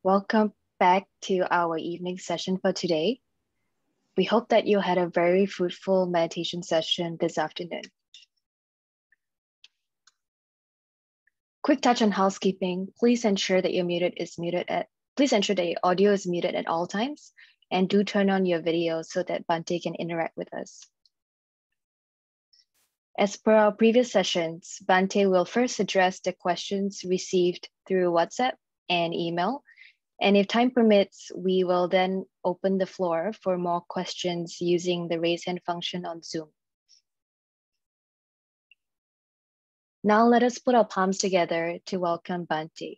Welcome back to our evening session for today. We hope that you had a very fruitful meditation session this afternoon. Quick touch on housekeeping. Please ensure that your audio is muted at all times, and do turn on your video so that Bhante can interact with us. As per our previous sessions, Bhante will first address the questions received through WhatsApp and email. And if time permits, we will then open the floor for more questions using the raise hand function on Zoom. Now let us put our palms together to welcome Bhante.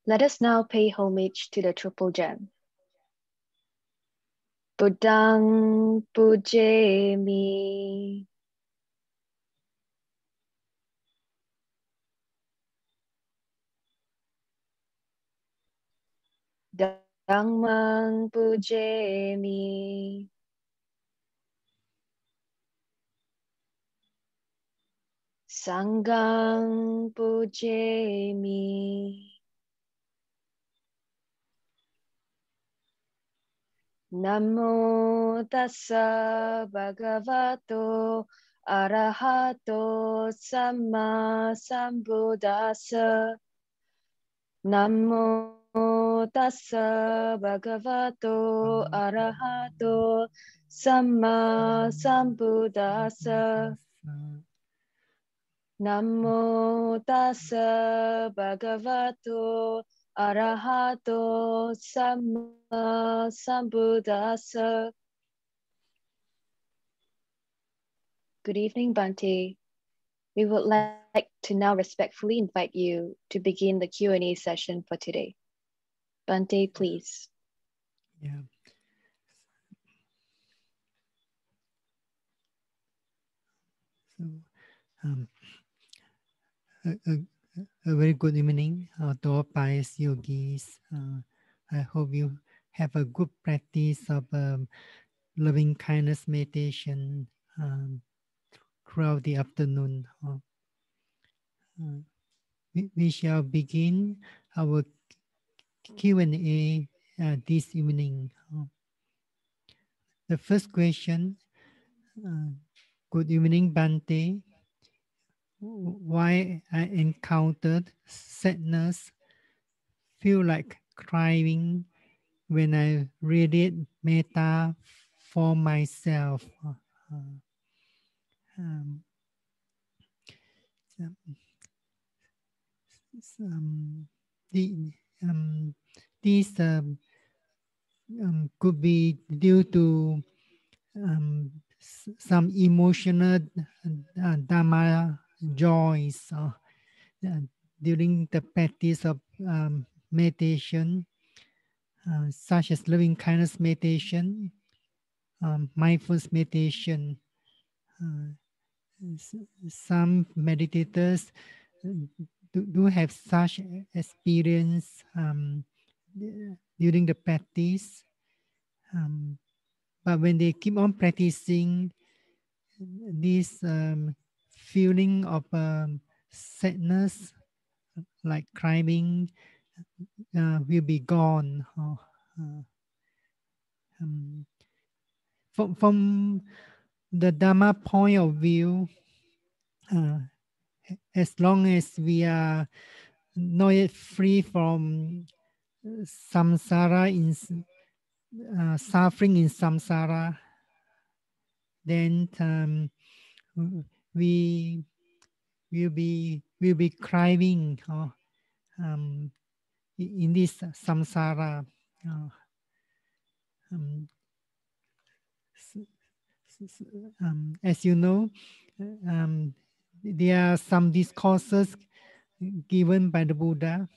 Let us now pay homage to the Triple Gem. Buddhang Pujemi. Dhammang Pujemi. Sanghang Pujemi. Namo tassa bhagavato arahato samma sambuddhassa. Namo tassa bhagavato arahato samma sambuddhassa. Namo tassa bhagavato arahato samma sambuddhassa. Good evening, Bhante. We would like to now respectfully invite you to begin the Q&A session for today. Bhante, please. Yeah. So, a very good evening to all pious yogis. I hope you have a good practice of loving kindness meditation throughout the afternoon. We shall begin our Q&A this evening. The first question, good evening, Bhante. Why I encountered sadness, feel like crying when I read it Metta for myself. These could be due to some emotional Dhamma joys during the practice of meditation, such as loving kindness meditation, mindfulness meditation. Some meditators do have such experience during the practice. But when they keep on practicing, this feeling of sadness, like crying, will be gone. From the Dharma point of view, as long as we are not yet free from samsara, suffering in samsara, then we will be crying in this samsara. As you know, there are some discourses given by the Buddha.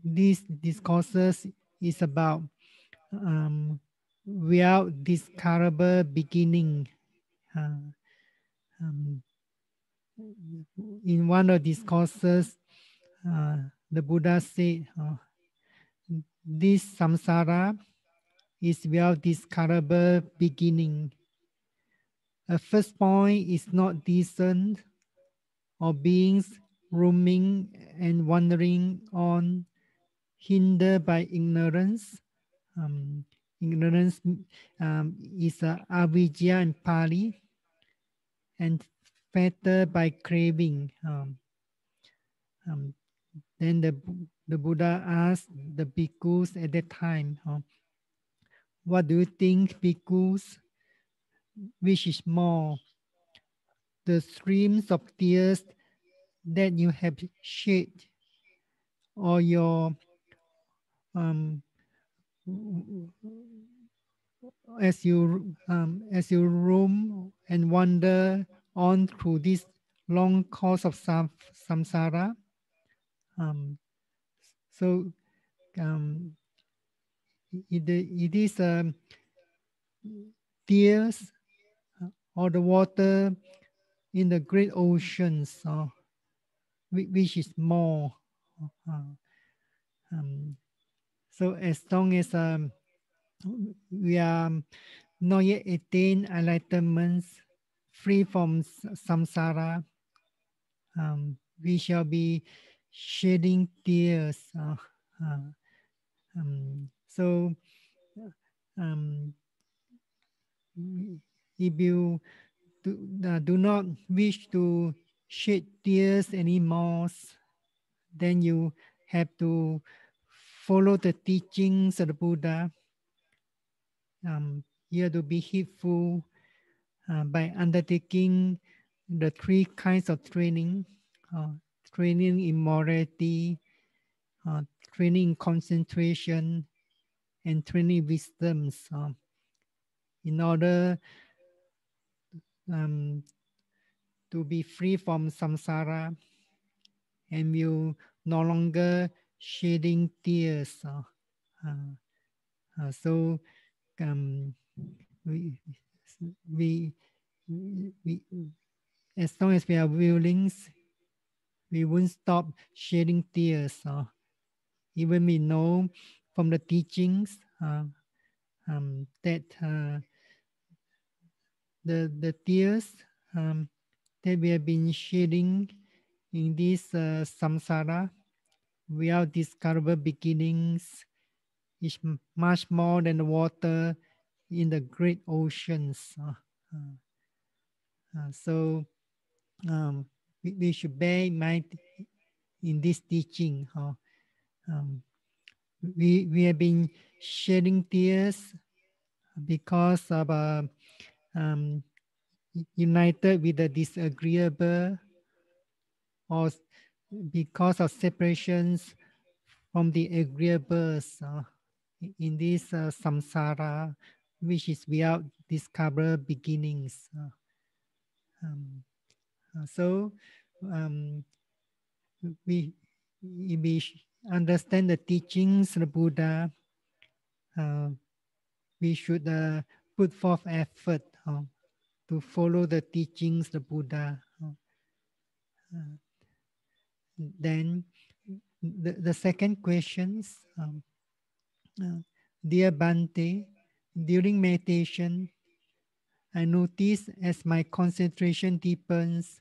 These discourses is about without discoverable beginning. In one of these discourses, the Buddha said, this samsara is without discoverable beginning. A first point is not decent, or beings roaming and wandering on, hindered by ignorance. Ignorance is avidya in Pali, and fettered by craving. Then the Buddha asked the bhikkhus at that time, what do you think, bhikkhus? Which is more, the streams of tears that you have shed, or your as you roam and wander on through this long course of samsara? So it is tears or the water in the great oceans, which is more. So as long as we are not yet attain enlightenment, free from samsara, we shall be shedding tears. So if you do not wish to shed tears anymore, then you have to follow the teachings of the Buddha. You have to be heedful by undertaking the three kinds of training: training in morality, training in concentration, and training wisdoms, in order to be free from samsara, and you no longer shedding tears. So we, as long as we are willing, we won't stop shedding tears. Even we know from the teachings that the tears that we have been shedding in this samsara without discoverable beginnings is much more than the water in the great oceans. So we should bear in mind in this teaching. We have been shedding tears because of united with the disagreeable, or because of separations from the agreeables in this samsara, which is without discover beginnings. So we understand the teachings of the Buddha. We should put forth effort to follow the teachings of the Buddha. Then the second questions, dear Bhante, during meditation, I notice as my concentration deepens,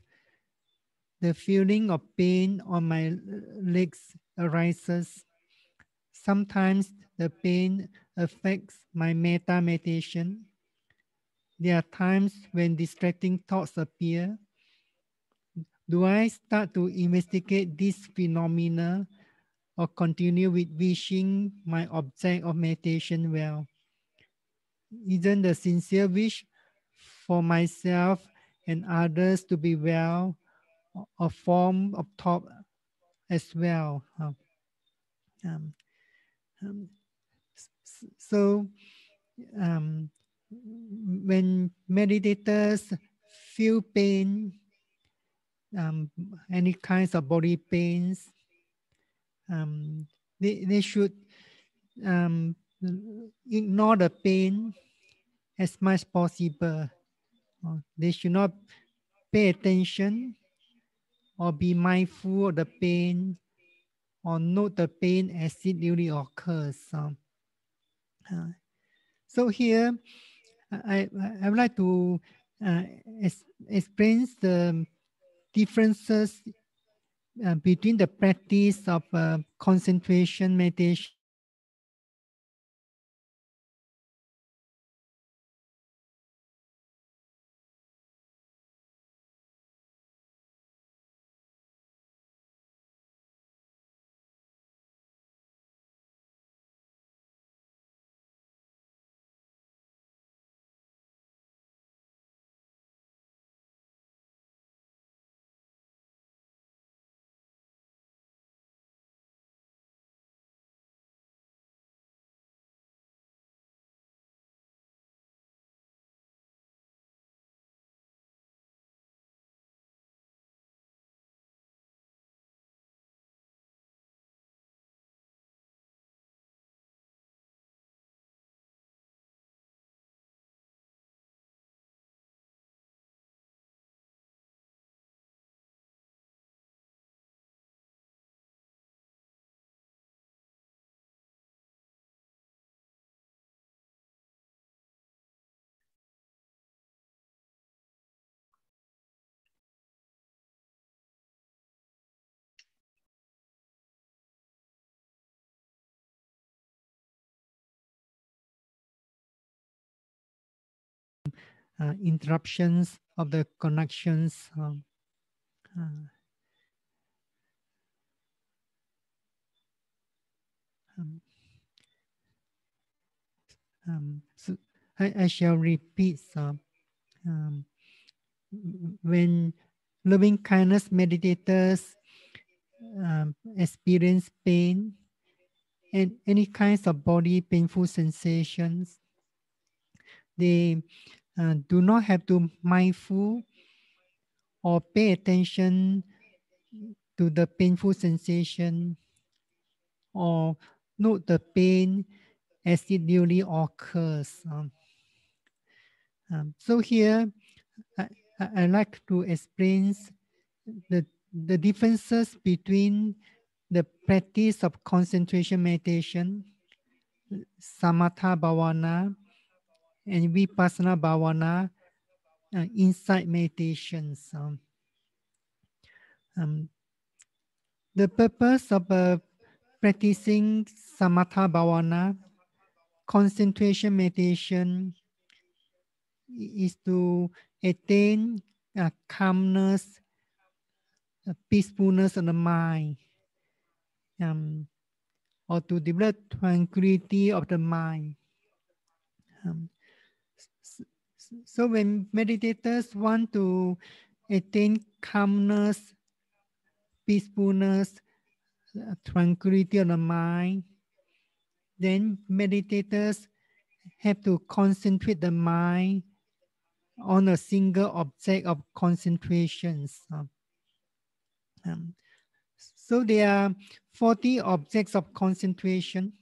the feeling of pain on my legs arises. Sometimes the pain affects my metta meditation. There are times when distracting thoughts appear. Do I start to investigate this phenomena or continue with wishing my object of meditation well? Isn't the sincere wish for myself and others to be well a form of thought as well? Um, um, so when meditators feel pain, any kinds of body pains, they should ignore the pain as much possible. They should not pay attention or be mindful of the pain or note the pain as it really occurs. So here, I would like to uh, explain the differences between the practice of concentration meditation interruptions of the connections. Uh, um, so I shall repeat. Um, when loving kindness meditators experience pain and any kinds of body painful sensations, they do not have to mindful or pay attention to the painful sensation or note the pain as it newly occurs. So here, I like to explain the differences between the practice of concentration meditation, samatha bhavana, and vipassana bhavana, insight meditations. Um, the purpose of practicing samatha bhavana, concentration meditation, is to attain calmness, peacefulness of the mind, or to develop tranquility of the mind. Um, so when meditators want to attain calmness, peacefulness, tranquility of the mind, then meditators have to concentrate the mind on a single object of concentrations. Um, so there are 40 objects of concentration.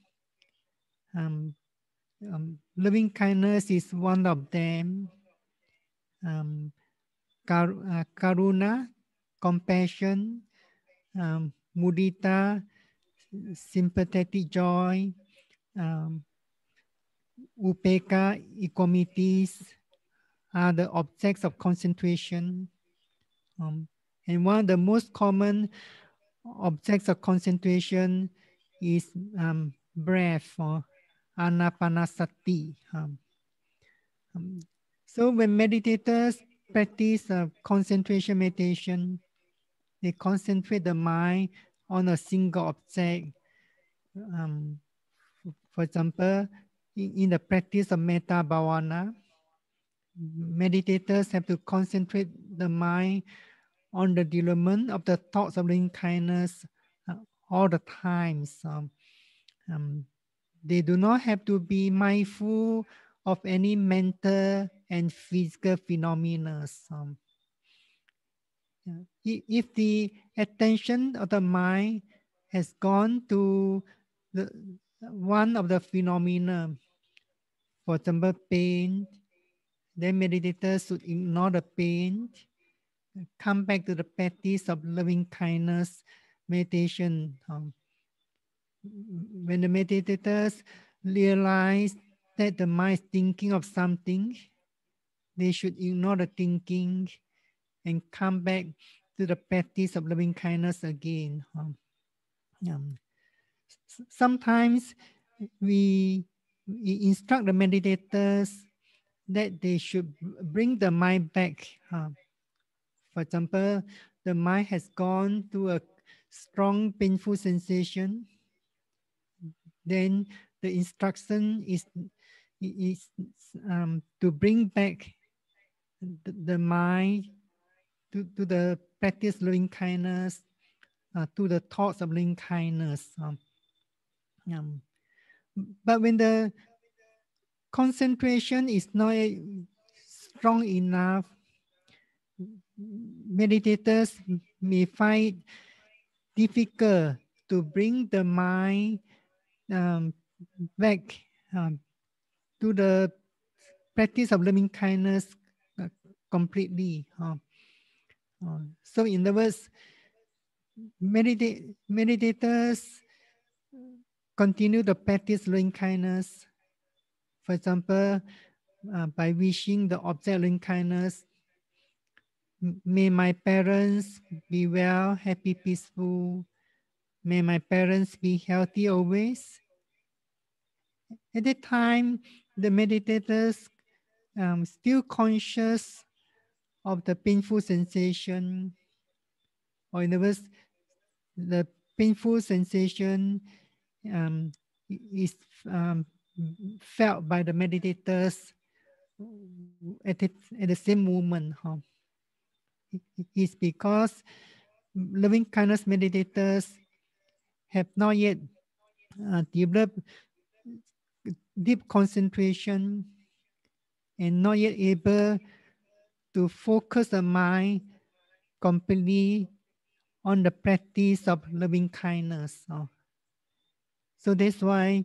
Loving kindness is one of them. Karuna, compassion, mudita, sympathetic joy, upeka, equanimities are the objects of concentration. And one of the most common objects of concentration is breath or anapanasati. So when meditators practice concentration meditation, they concentrate the mind on a single object. For example, in the practice of Metta Bhavana, meditators have to concentrate the mind on the development of the thoughts of loving kindness all the times. They do not have to be mindful of any mental and physical phenomena. If the attention of the mind has gone to one of the phenomena, for example, pain, then meditators should ignore the pain, come back to the practice of loving kindness meditation. When the meditators realize that the mind is thinking of something, they should ignore the thinking and come back to the practice of loving kindness again. Sometimes we instruct the meditators that they should bring the mind back. For example, the mind has gone to a strong painful sensation, then the instruction is to bring back the mind to the practice loving kindness, to the thoughts of loving kindness. But when the concentration is not strong enough, meditators may find difficult to bring the mind back to the practice of loving kindness completely. So in other words, meditators continue to practice loving kindness. For example, by wishing the object of loving kindness, may my parents be well, happy, peaceful. May my parents be healthy always. At that time, the meditators still conscious of the painful sensation, or in other words, the painful sensation is felt by the meditators at the same moment. It's because loving kindness meditators have not yet developed deep concentration and not yet able to focus the mind completely on the practice of loving kindness. So that's why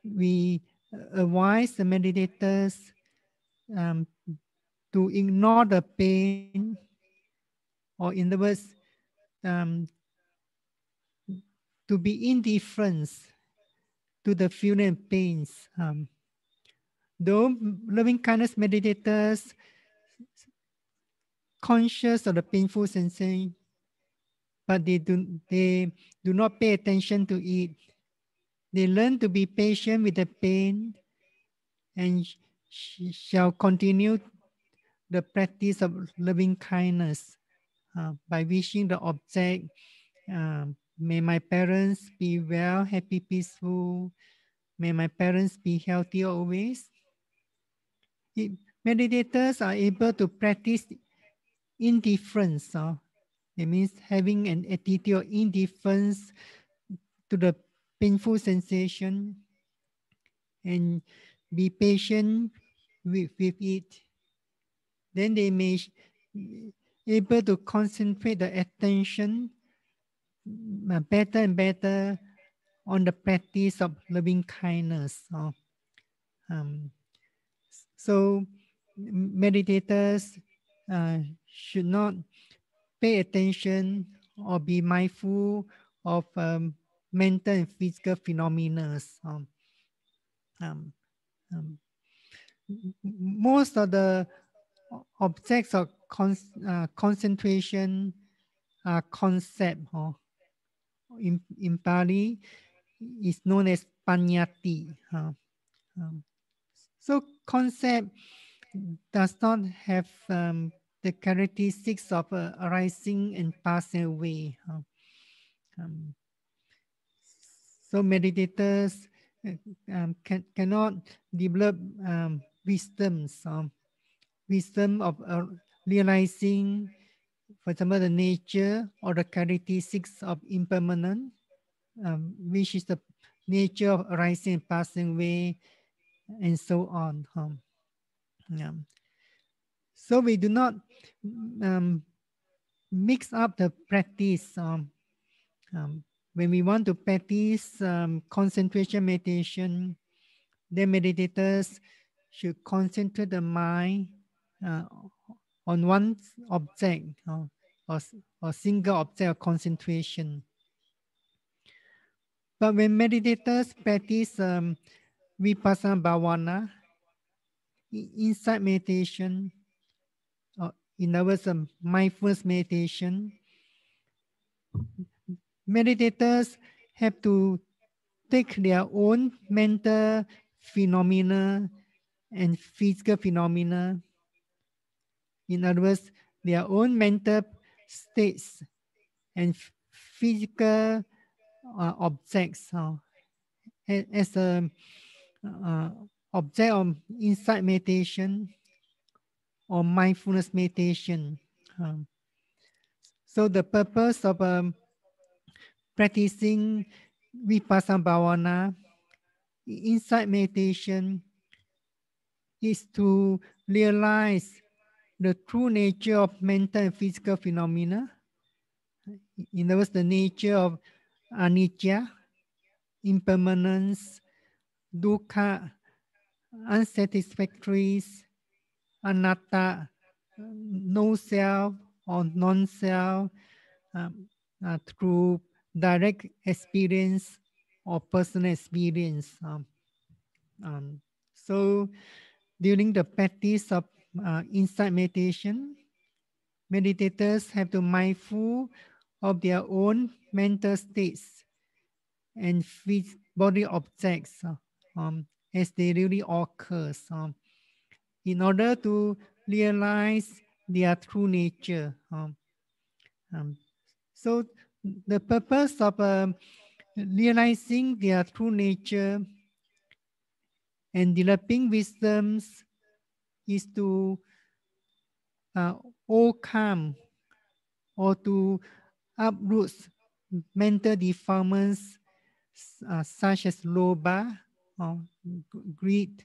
we advise the meditators to ignore the pain, or in other words, to be indifferent to the feeling and pains. Though loving kindness meditators conscious of the painful sensation, but they do not pay attention to it. They learn to be patient with the pain and shall continue the practice of loving kindness by wishing the object, may my parents be well, happy, peaceful. May my parents be healthy always. Meditators are able to practice indifference. It means having an attitude of indifference to the painful sensation and be patient with it. Then they may able to concentrate the attention better and better on the practice of loving kindness. So meditators should not pay attention or be mindful of mental and physical phenomena. Um, um, Most of the objects of concentration are concept, or in Pali is known as panyati. So concept does not have the characteristics of arising and passing away. So meditators cannot develop wisdoms, wisdom of realizing, for example, the nature or the characteristics of impermanence, which is the nature of arising and passing away, and so on. Yeah. So we do not mix up the practice. When we want to practice concentration meditation, then meditators should concentrate the mind on one object, or single object of concentration. But when meditators practice vipassana bhavana, insight meditation, or in other words, mindfulness meditation, meditators have to take their own mental phenomena and physical phenomena, in other words, their own mental states and physical objects as a object of insight meditation or mindfulness meditation. So the purpose of practicing vipassana bhavana, insight meditation, is to realize the true nature of mental and physical phenomena. In other words, the nature of anicca, impermanence, dukkha, unsatisfactories, anatta, no self or non-self, through direct experience or personal experience. So during the practice of insight meditation, meditators have to mindful of their own mental states and body objects as they really occurs, in order to realize their true nature. So the purpose of realizing their true nature and developing wisdoms is to overcome or to uproot mental defilements such as lobha, or greed,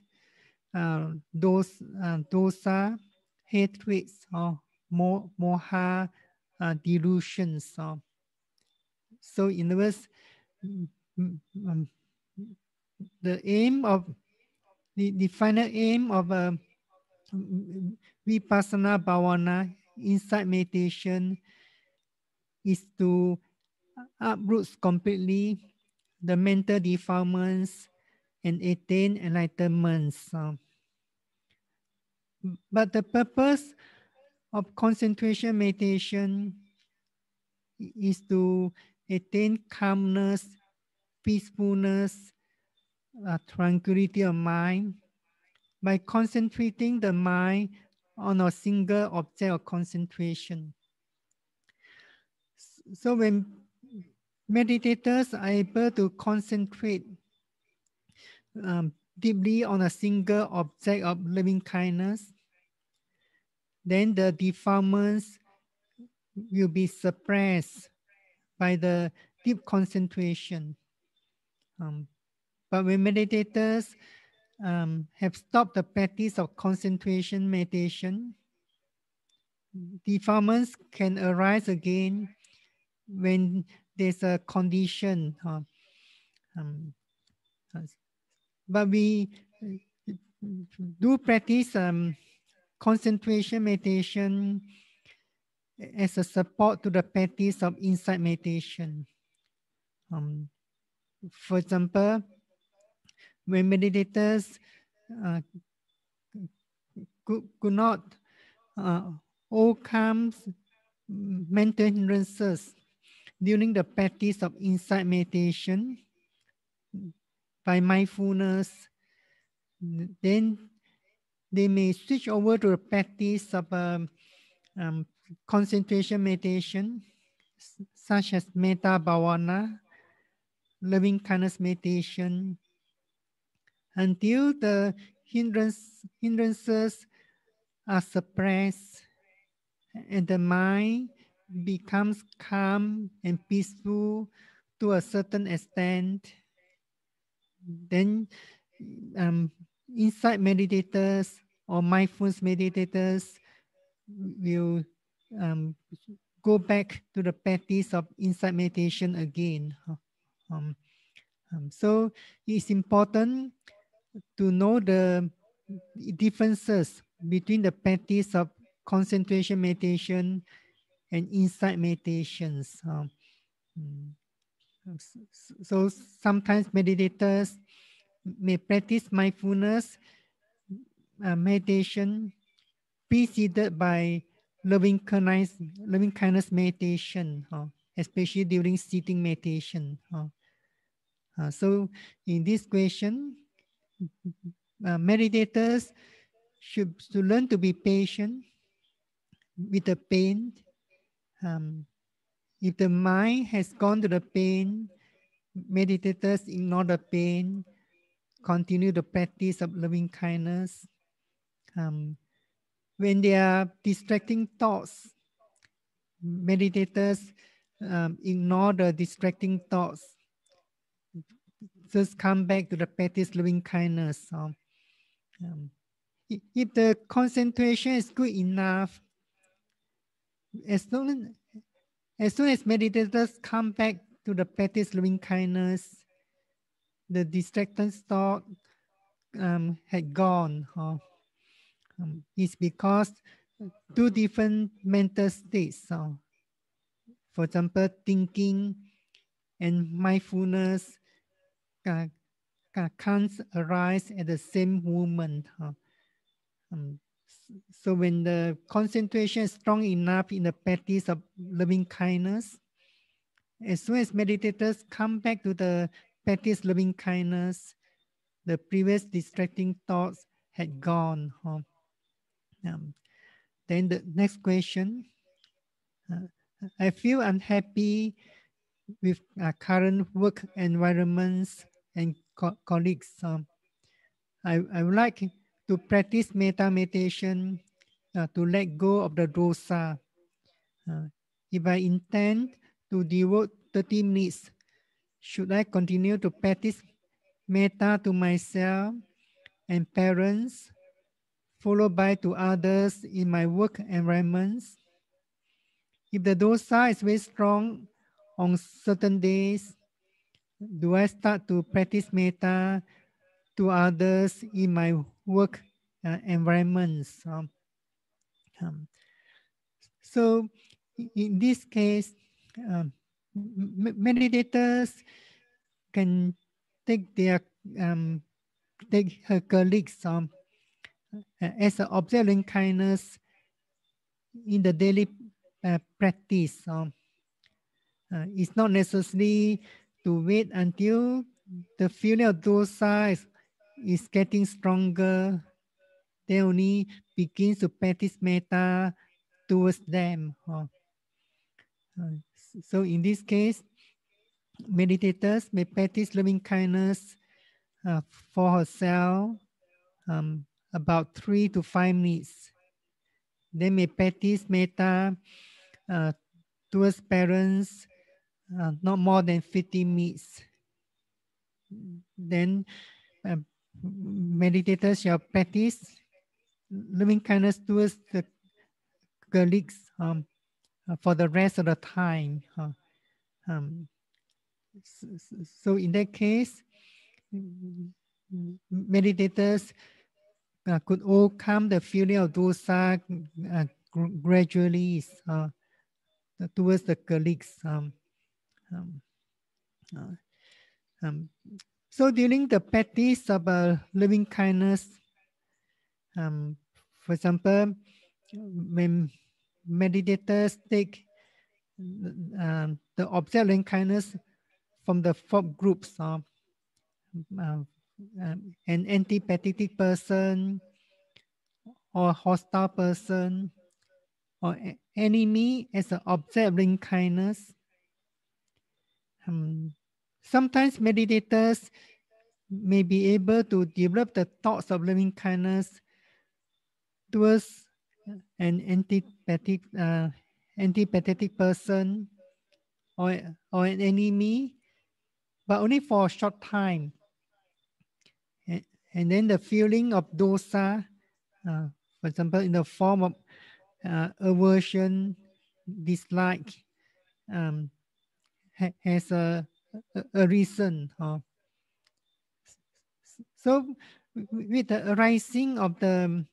dosa, hatreds, or moha, delusions. So in other words, the aim of the final aim of vipassana bhavana, insight meditation, is to uproot completely the mental defilements and attain enlightenment. But the purpose of concentration meditation is to attain calmness, peacefulness, tranquility of mind by concentrating the mind on a single object of concentration. So when meditators are able to concentrate deeply on a single object of loving kindness, then the defilements will be suppressed by the deep concentration. But when meditators have stopped the practice of concentration meditation, defilements can arise again when there's a condition. But we do practice concentration meditation as a support to the practice of insight meditation. For example, when meditators could not overcome mental hindrances during the practice of insight meditation by mindfulness, then they may switch over to the practice of concentration meditation, such as Metta Bhavana, loving kindness meditation, until the hindrances are suppressed and the mind becomes calm and peaceful to a certain extent. Then insight meditators or mindfulness meditators will go back to the practice of insight meditation again. So it's important to know the differences between the practice of concentration meditation and insight meditations. So sometimes meditators may practice mindfulness meditation preceded by loving kindness meditation, especially during sitting meditation. So in this question, meditators should learn to be patient with the pain. If the mind has gone to the pain, meditators ignore the pain, continue the practice of loving kindness. When there are distracting thoughts, meditators ignore the distracting thoughts. Just come back to the practice loving kindness. If the concentration is good enough, as soon as meditators come back to the practice loving kindness, the distracting thought had gone. It's because two different mental states. For example, thinking and mindfulness can't arise at the same moment. So when the concentration is strong enough in the practice of loving kindness, as soon as meditators come back to the practice loving kindness, the previous distracting thoughts had gone. Then the next question. I feel unhappy with current work environments and colleagues. I would like to practice metta meditation to let go of the dosa. If I intend to devote 30 minutes, should I continue to practice metta to myself and parents, followed by to others in my work environments? If the dosa is very strong on certain days, do I start to practice metta to others in my work environments? So in this case, meditators can take their take her colleagues as an observing kindness in the daily practice. It's not necessary to wait until the feeling of dosa is getting stronger. They only begin to practice metta towards them. So in this case, meditators may practice loving kindness for herself about 3 to 5 minutes. They may practice metta towards parents not more than 50 minutes. Then meditators shall practice loving kindness towards the colleagues for the rest of the time. So in that case, meditators could overcome the feeling of dosa gradually. towards the colleagues. Um, uh, um, so during the practice of loving kindness, for example, when meditators take the observe loving kindness from the four groups of an antipathetic person or hostile person or enemy as an observing kindness. Sometimes meditators may be able to develop the thoughts of loving kindness towards an antipathetic person or an enemy, but only for a short time. And then the feeling of dosa, for example, in the form of aversion, dislike, has a reason. So with the arising of the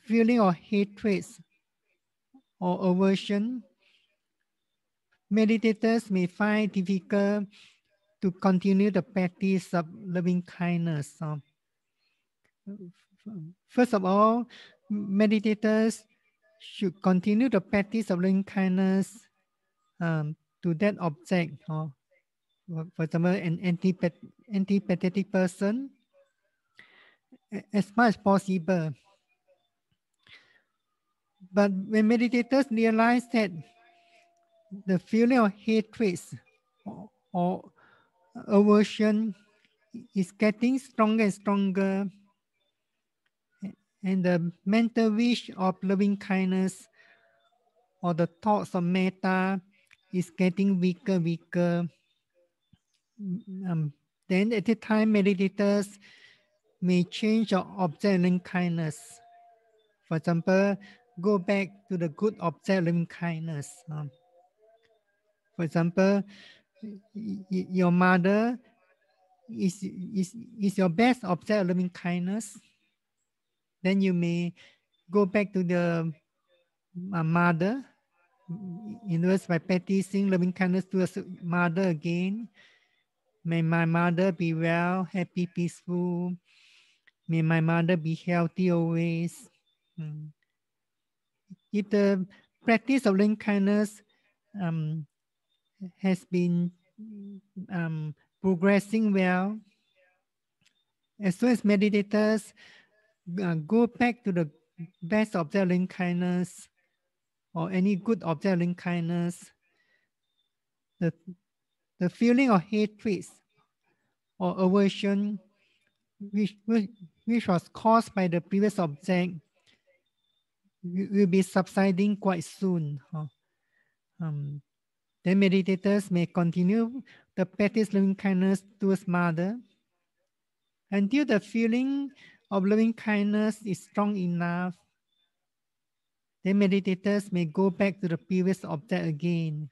feeling of hatred or aversion, meditators may find difficult to continue the practice of loving kindness. First of all, meditators should continue the practice of loving kindness to that object. For example, an antipathetic person, as much as possible. But when meditators realize that the feeling of hatred or aversion is getting stronger and stronger, and the mental wish of loving kindness or the thoughts of metta is getting weaker, then at the time meditators may change or observe loving kindness. For example, go back to the good observe loving kindness. For example, your mother is your best observe loving kindness. Then you may go back to the mother. In other words, by practicing loving kindness to a mother again. May my mother be well, happy, peaceful. May my mother be healthy always. If the practice of loving kindness has been progressing well, as soon as meditators go back to the best object of loving kindness or any good object of loving kindness, the feeling of hatred or aversion which was caused by the previous object will be subsiding quite soon. Then meditators may continue the practice loving kindness towards mother until the feeling of loving kindness is strong enough. Then meditators may go back to the previous object again.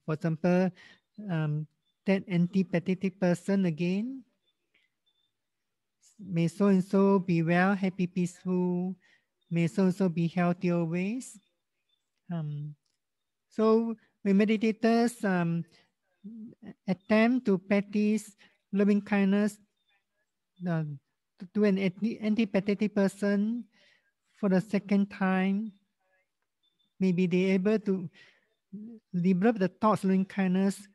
For example, that antipathetic person again. May so and so be well, happy, peaceful. May so and so be healthy always. So when meditators attempt to practice loving kindness to an antipathetic person for the second time, maybe they're able to develop the thoughts of loving kindness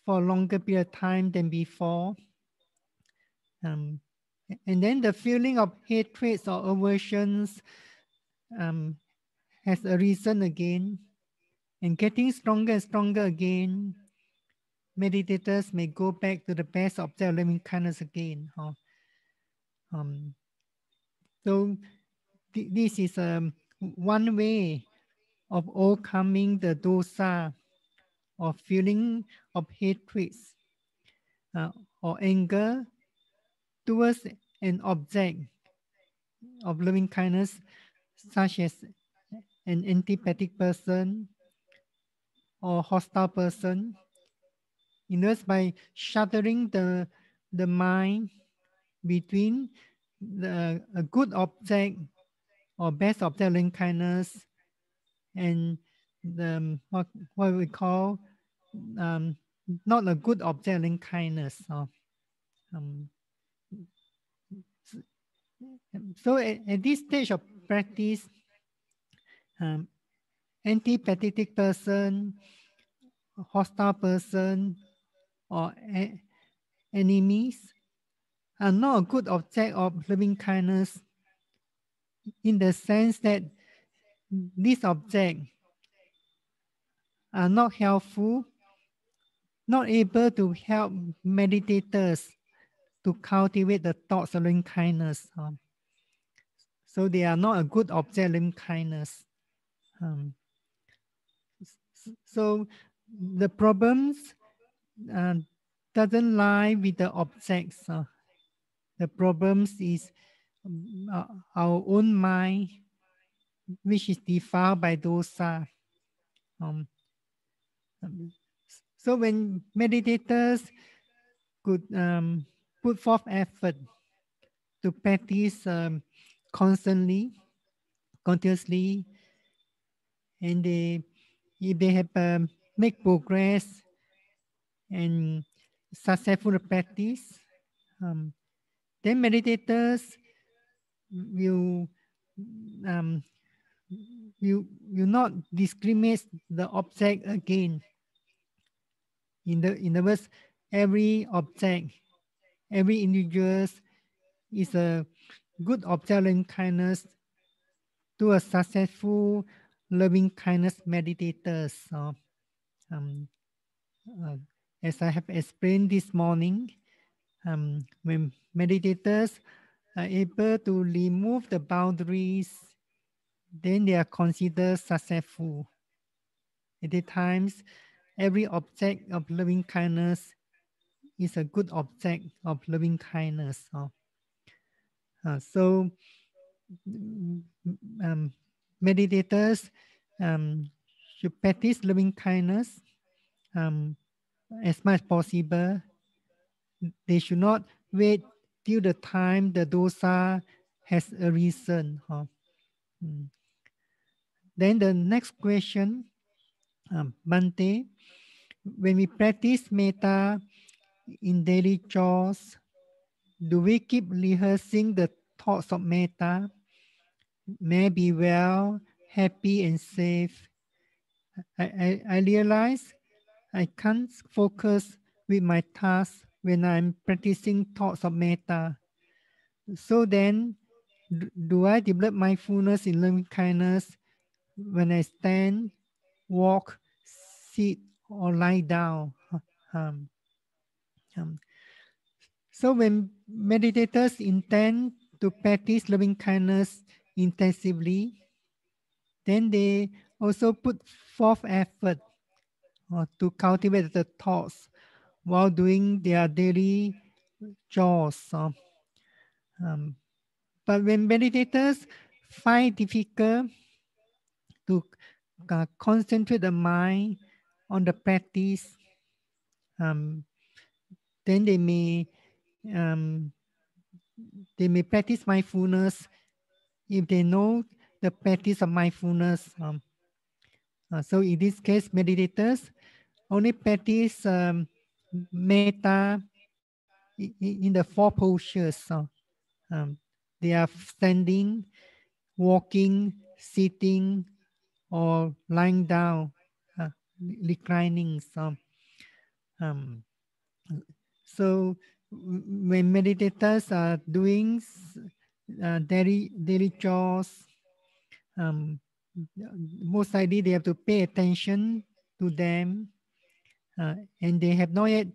for a longer period of time than before. And then the feeling of hatred or aversions has arisen again and getting stronger and stronger again. Meditators may go back to the best object of loving kindness again. So this is one way of overcoming the dosa or feeling of hatred or anger towards an object of loving kindness, such as an antipathic person or hostile person. In other words, by shattering the mind between a good object or best object of loving kindness and what we call um, not a good object loving kindness. Um, so at this stage of practice, um, antipathetic person, hostile person, or enemies are not a good object of loving kindness in the sense that these objects are not helpful, not able to help meditators to cultivate the thoughts of loving kindness. So they are not a good object of loving kindness. So the problems uh, doesn't lie with the objects. The problems is our own mind, which is defiled by dosa. Um, so when meditators could put forth effort to practice constantly, continuously, and if they have make progress and successful practice, then meditators will um, will not discriminate the object again. In the words, every object, every individual is a good object in kindness to a successful loving kindness meditators. Um, uh, as I have explained this morning, when meditators are able to remove the boundaries, then they are considered successful. At the times, every object of loving kindness is a good object of loving kindness. So meditators should practice loving kindness as much as possible. They should not wait till the time the dosa has arisen. Then the next question, Bhante, when we practice metta in daily chores, do we keep rehearsing the thoughts of metta? May I be well, happy, and safe. I realize I can't focus with my task when I'm practicing thoughts of metta. So then, do I develop mindfulness in loving kindness when I stand, walk, sit, or lie down? Um, um, so when meditators intend to practice loving kindness intensively, then they also put forth effort to cultivate the thoughts while doing their daily chores. But when meditators find difficult to concentrate the mind on the practice, then um, they may practice mindfulness if they know the practice of mindfulness. So in this case, meditators only practice metta in the four postures. They are standing, walking, sitting, or lying down, reclining. So when meditators are doing daily chores, most likely they have to pay attention to them, and they have not yet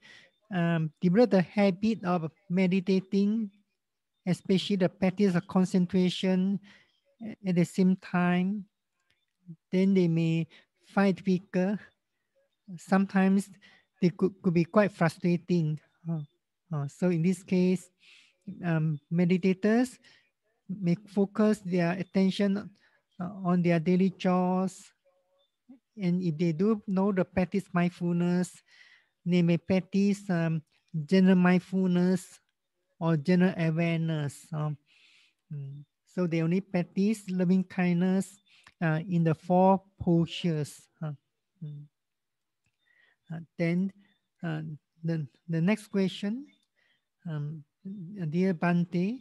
developed the habit of meditating, especially the practice of concentration at the same time. Then they may find difficult. Sometimes they could be quite frustrating. So in this case, meditators may focus their attention on their daily chores. And if they do know the practice mindfulness, they may practice general mindfulness or general awareness. So they only practice loving kindness in the four postures. Mm. Then the next question, dear Bhante,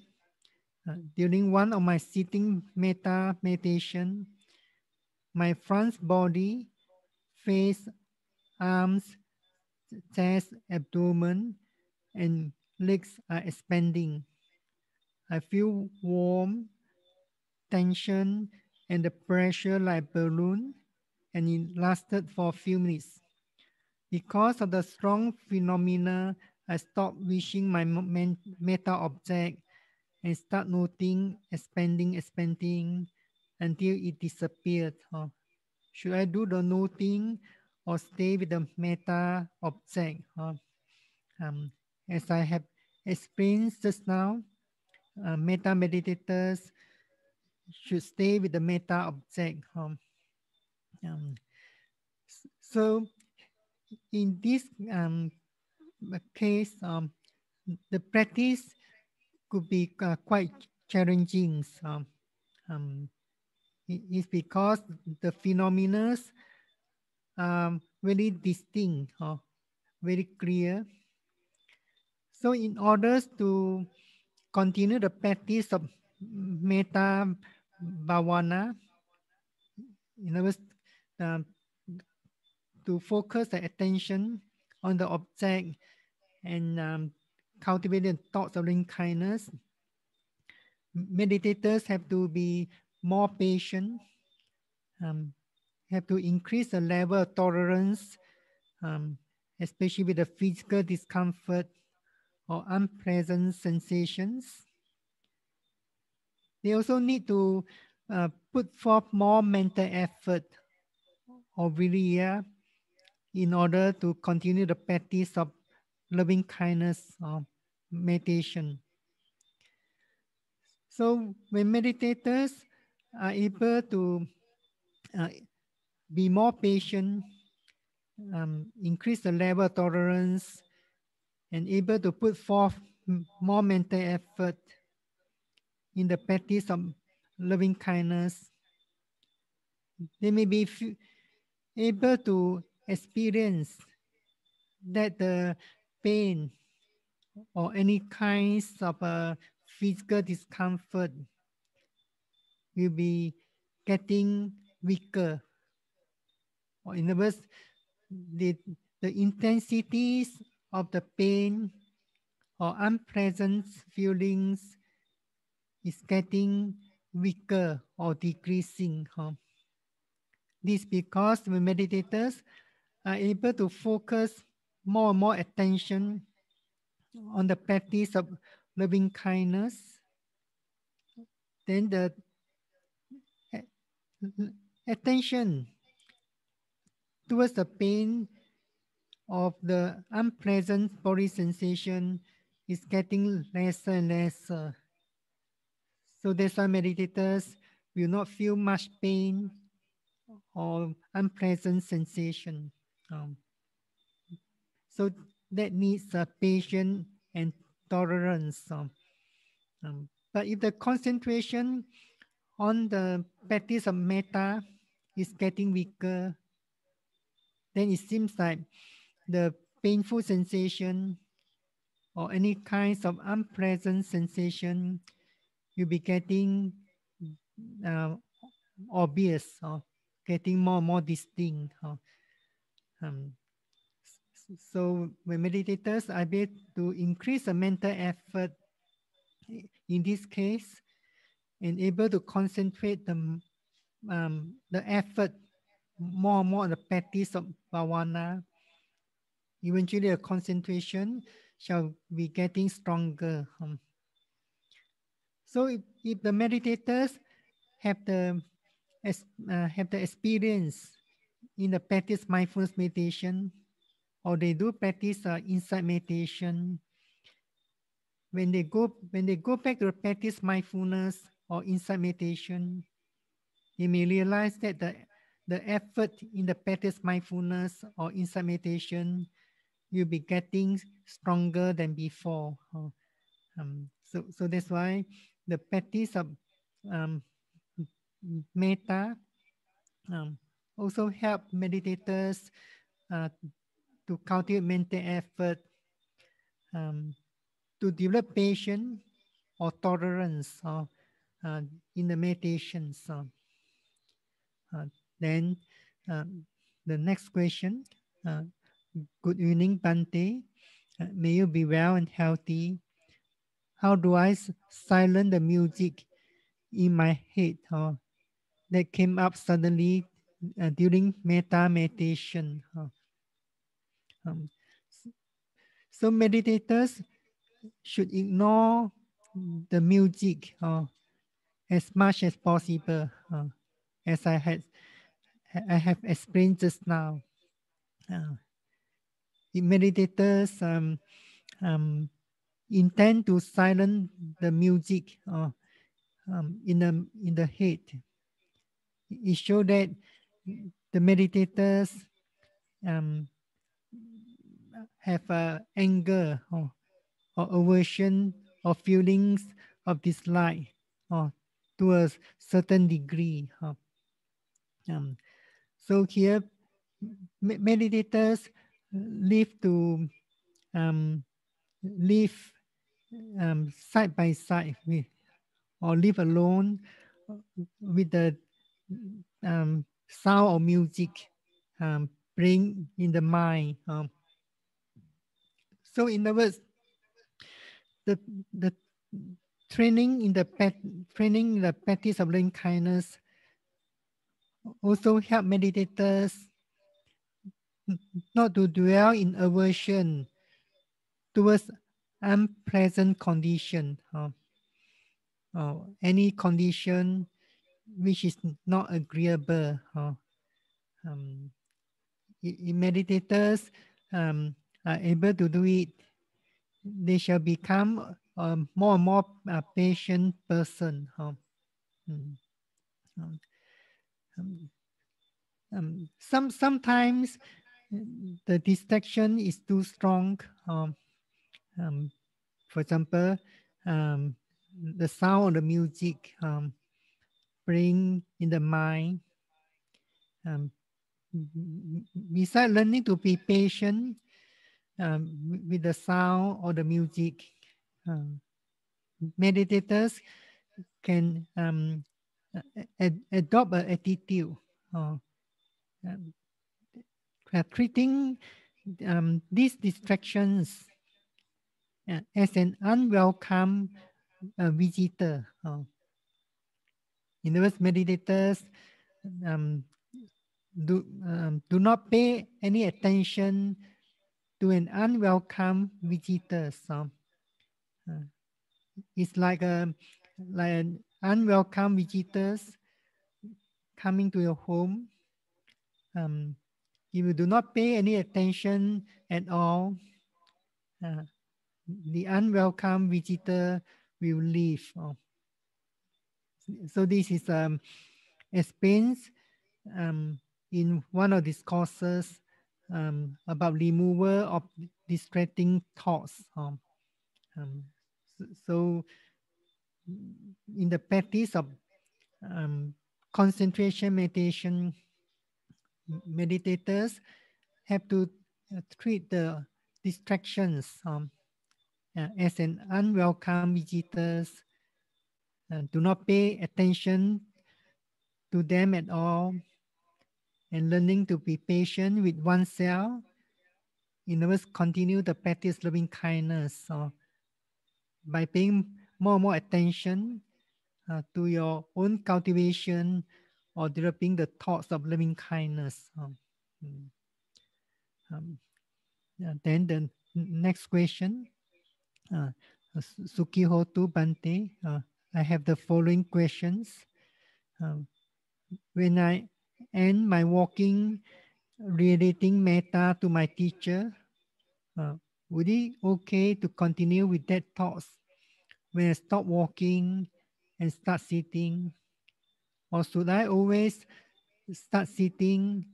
during one of my sitting metta meditation, my front body, face, arms, chest, abdomen, and legs are expanding. I feel warm, tension, and the pressure like balloon, and it lasted for a few minutes. Because of the strong phenomena, I stopped wishing my meta object and start noting expanding until it disappeared. Should I do the noting or stay with the meta object? As I have explained just now, meta meditators should stay with the meta object. Um, so in this case, the practice could be quite challenging. Um, it's because the phenomena are very distinct, very clear. So in order to continue the practice of metta bhavana, in other words, um, to focus the attention on the object and cultivate the thoughts of loving kindness, meditators have to be more patient, have to increase the level of tolerance, especially with the physical discomfort or unpleasant sensations. They also need to put forth more mental effort or virya in order to continue the practice of loving kindness or meditation. So when meditators are able to uh, be more patient, increase the level of tolerance, and able to put forth more mental effort in the practice of loving kindness, they may be able to experience that the pain or any kinds of physical discomfort will be getting weaker. Or in other words, the intensities of the pain or unpleasant feelings is getting weaker or decreasing. This because the meditators are able to focus more and more attention on the practice of loving kindness. Then the attention towards the pain of the unpleasant body sensation is getting lesser and lesser. So that's why meditators will not feel much pain or unpleasant sensation. So that needs patience and tolerance. But if the concentration on the practice of metta is getting weaker, then it seems like the painful sensation or any kinds of unpleasant sensation you'll be getting obvious or getting more and more distinct. So when meditators are able to increase the mental effort in this case and able to concentrate the effort more and more on the practice of bhavana, eventually the concentration shall be getting stronger. So if the meditators have the experience in the practice mindfulness meditation, or they do practice insight meditation, when they go back to the practice mindfulness or insight meditation, they may realize that the effort in the practice mindfulness or insight meditation will be getting stronger than before. So that's why the practice of metta also help meditators uh, to cultivate mental effort, um, to develop patience or tolerance uh, in the meditation. Uh, then the next question. Uh, Good evening, Bhante. May you be well and healthy. How do I silence the music in my head that came up suddenly during metta meditation? Um, so meditators should ignore the music as much as possible, as I have explained just now. Uh, Meditators um, intend to silence the music in the head. It shows that the meditators um, have anger or aversion or feelings of dislike to a certain degree. Um, so here, meditators live to um, live side by side with, or live alone with the sound of music playing in the mind. So in other words, the the training in the training the practice of loving kindness also help meditators not to dwell in aversion towards unpleasant condition, any condition which is not agreeable. Um, meditators are able to do it, they shall become more and more patient person. Mm, um, um, sometimes the distraction is too strong. Um, for example, um, the sound of the music playing in the mind. Um, Besides learning to be patient with the sound or the music, meditators can adopt an attitude um, treating these distractions as an unwelcome visitor. In other words, meditators um, do not pay any attention to an unwelcome visitor. So it's like an unwelcome visitors coming to your home. If you do not pay any attention at all, the unwelcome visitor will leave. So this is explained in one of these courses about removal of distracting thoughts. So in the practice of concentration meditation, meditators have to treat the distractions as an unwelcome visitors. Do not pay attention to them at all, and learning to be patient with oneself. In other words, continue the practice loving kindness by paying more and more attention to your own cultivation or developing the thoughts of loving kindness. Mm, then the next question, Sukihotu Bhante, I have the following questions. When I end my walking, relating metta to my teacher, would it okay to continue with that thoughts when I stop walking and start sitting? Or should I always start sitting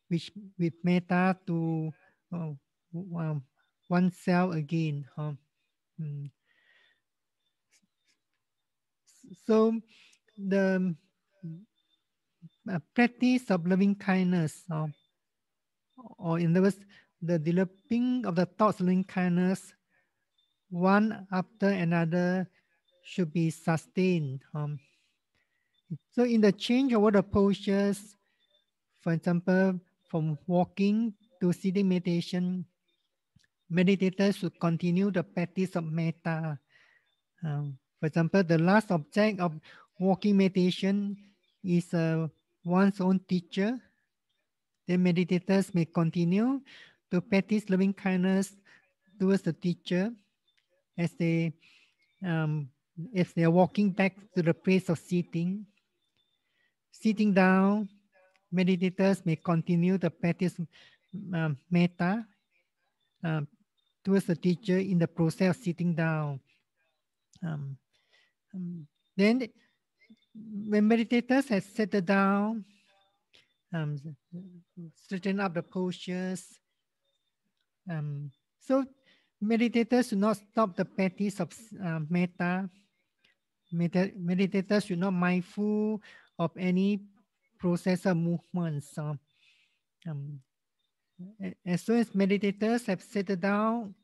with metta to oneself again? Mm. So the practice of loving kindness, or in other words, the developing of the thoughts of loving kindness, one after another, should be sustained. So in the change over the postures, for example, from walking to sitting meditation, meditators should continue the practice of metta. For example, the last object of walking meditation is one's own teacher. Then meditators may continue to practice loving kindness towards the teacher as they if they are walking back to the place of sitting. Sitting down, meditators may continue the practice metta um, towards the teacher in the process of sitting down. Um, then, when meditators have settled down, um, straighten up the postures. So, meditators should not stop the practice of metta. Meditators should not mindful of any process of movements. As soon as meditators have settled down,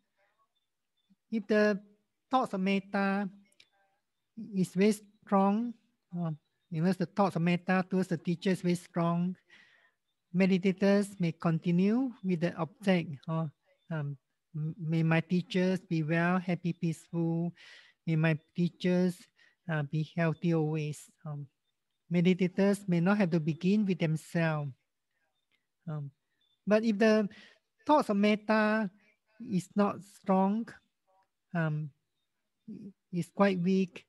if the thoughts of metta is very strong, because the thoughts of metta towards the teacher is very strong, meditators may continue with the object. May my teachers be well, happy, peaceful. May my teachers be healthy always. Meditators may not have to begin with themselves. But if the thoughts of metta is not strong, is quite weak,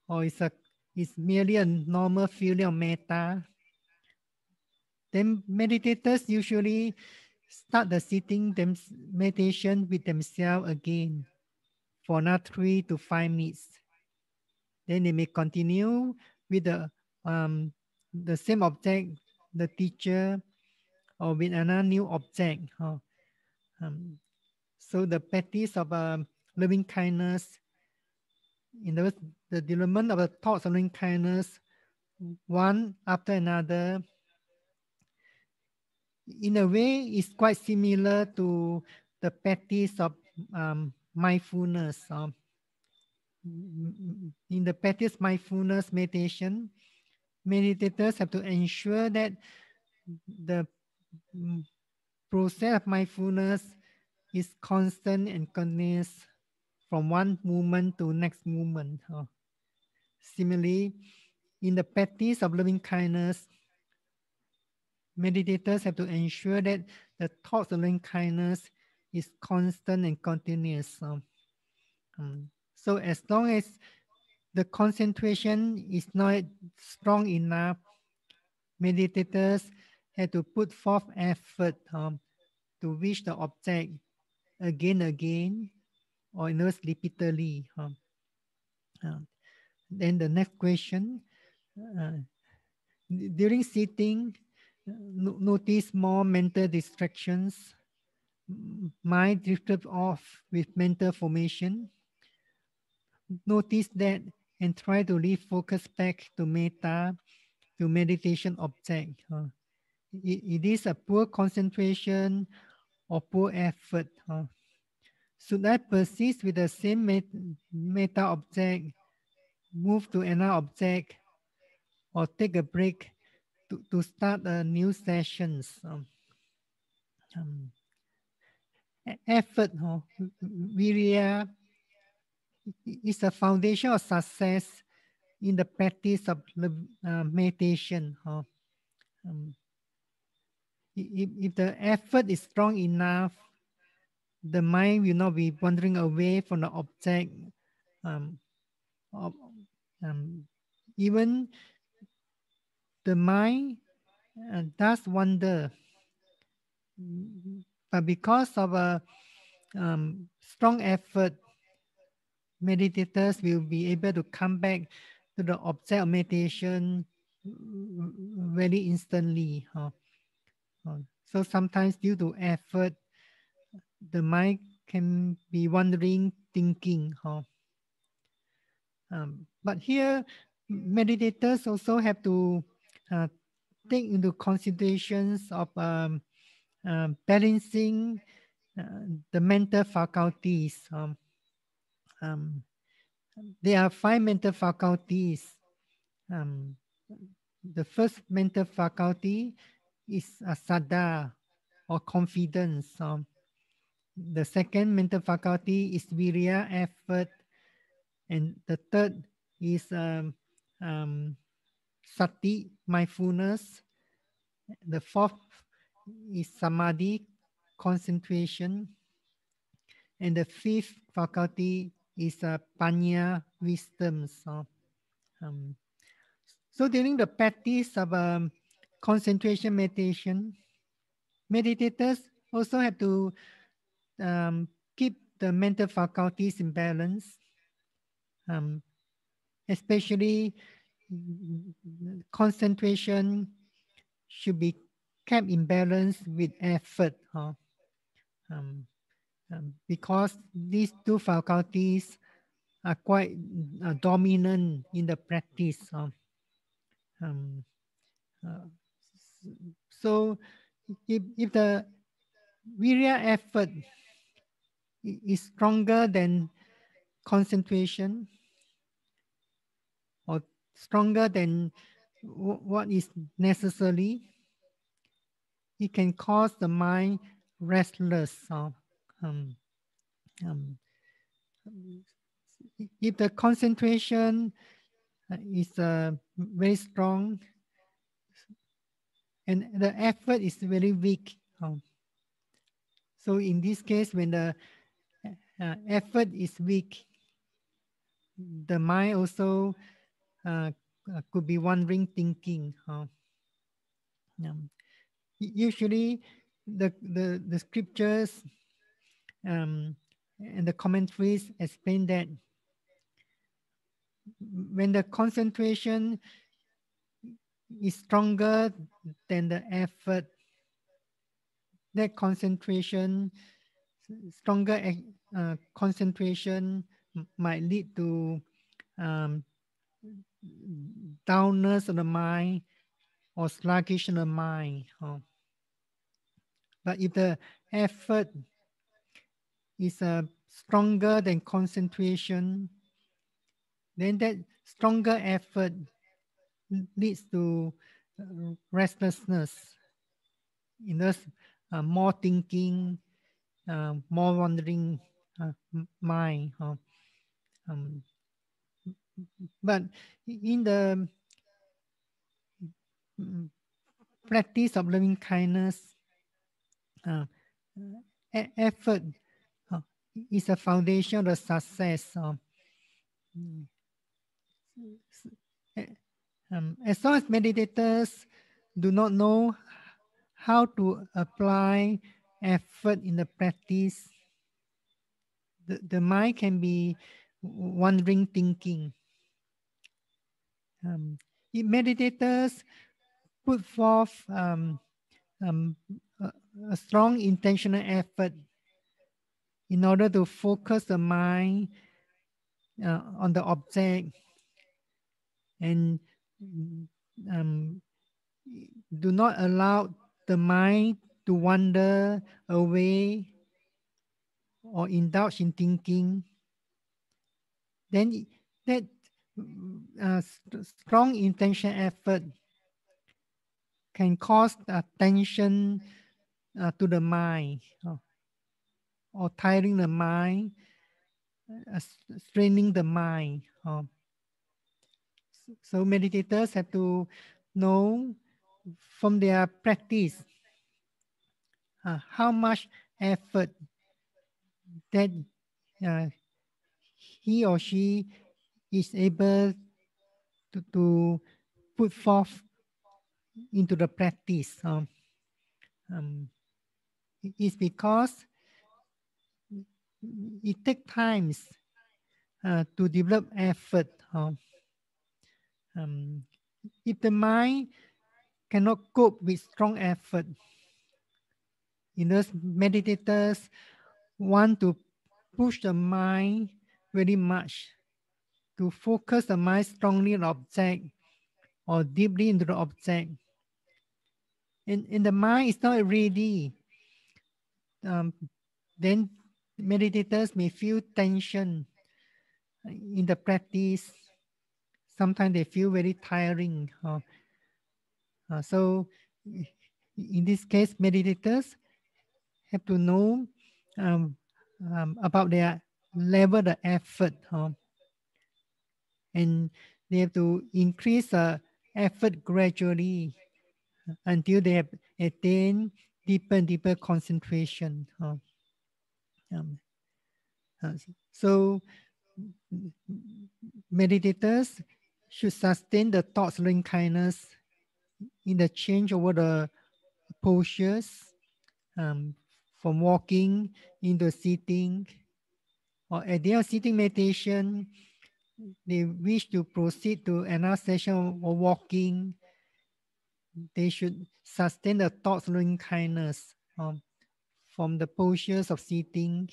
or is merely a normal feeling of metta, then meditators usually start the sitting meditation with themselves again for another 3 to 5 minutes. Then they may continue with the same object, the teacher, or with another new object. So the practice of loving kindness, in the development of the thoughts of loving kindness, one after another, in a way, is quite similar to the practice of mindfulness. In the practice mindfulness meditation, meditators have to ensure that the process of mindfulness is constant and continuous from one moment to next moment. Similarly, in the practice of loving kindness, meditators have to ensure that the thoughts of loving kindness is constant and continuous. So as long as the concentration is not strong enough, meditators have to put forth effort to reach the object again, or in other words, repeatedly. Then the next question, during sitting, notice more mental distractions. Mind drifted off with mental formation. Notice that and try to refocus back to metta, to meditation object. It is a poor concentration or poor effort. Should I persist with the same metta object, move to another object, or take a break to start a new sessions? Effort, virya, is the foundation of success in the practice of meditation. If the effort is strong enough, the mind will not be wandering away from the object. Even the mind does wander, but because of a strong effort, meditators will be able to come back to the object of meditation very instantly. So sometimes due to effort, the mind can be wandering, thinking. But here, meditators also have to take into considerations of balancing the mental faculties. Um, there are 5 mental faculties. The first mental faculty is sada, or confidence. The second mental faculty is virya, effort. And the third is sati, mindfulness. The fourth is samadhi, concentration. And the fifth faculty is panya, wisdom. So during the practice of concentration meditation, meditators also have to keep the mental faculties in balance, especially concentration should be kept in balance with effort, because these two faculties are quite dominant in the practice. So if the virya effort is stronger than concentration, or stronger than what is necessary, it can cause the mind restless. If the concentration is very strong and the effort is very weak, so in this case, when the effort is weak, the mind also could be wandering thinking. Usually, the scriptures and the commentaries explain that when the concentration is stronger than the effort, that concentration, stronger concentration might lead to downness of the mind or sluggish of the mind. But if the effort is stronger than concentration, then that stronger effort leads to restlessness, more thinking, more wandering mind. But in the practice of loving kindness, effort is a foundation of success. As long as meditators do not know how to apply effort in the practice, the mind can be wandering thinking. If meditators put forth a strong intentional effort in order to focus the mind on the object and do not allow the mind to wander away or indulge in thinking, then that strong intention effort can cause tension to the mind, or tiring the mind, straining the mind. So meditators have to know from their practice how much effort that he or she is able to put forth into the practice. It's because it takes time to develop effort. If the mind cannot cope with strong effort, meditators want to push the mind very much to focus the mind strongly on the object or deeply into the object. and the mind is not ready, then meditators may feel tension in the practice. Sometimes they feel very tiring. So in this case, meditators have to know about their level of effort, and they have to increase effort gradually until they have attained deeper and deeper concentration. Um, so meditators should sustain the thoughts loving kindness in the change over the postures, from walking into sitting, or at the end of sitting meditation, they wish to proceed to another session or walking, they should sustain the thoughts loving kindness from the postures of sitting,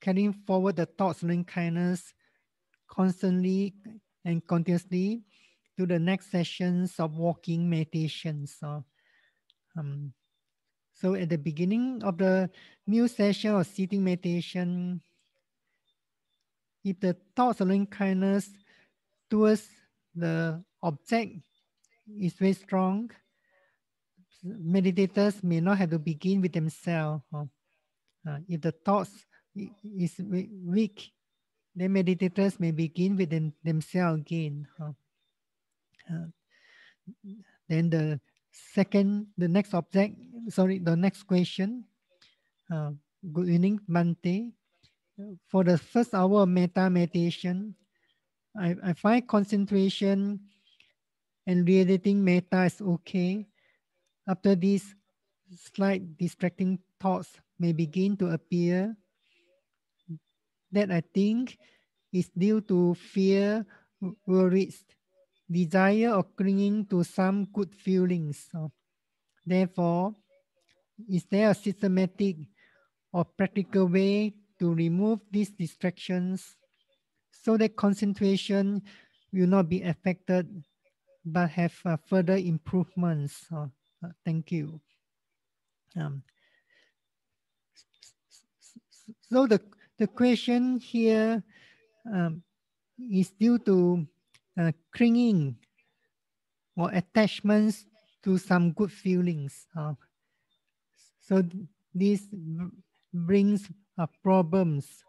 carrying forward the thoughts loving kindness constantly and continuously to the next sessions of walking meditations. So at the beginning of the new session of sitting meditation, if the thoughts of loving kindness towards the object is very strong, meditators may not have to begin with themselves. If the thoughts is weak, then meditators may begin with themselves again. Then the next question. Good evening, Bhante. For the first hour of metta meditation, I find concentration and realizing metta is okay. After this, slight distracting thoughts may begin to appear that I think is due to fear, worries, desire, or clinging to some good feelings. Therefore, is there a systematic or practical way to remove these distractions so that concentration will not be affected but have further improvements? Thank you. So the question here is due to clinging or attachments to some good feelings. So this brings problems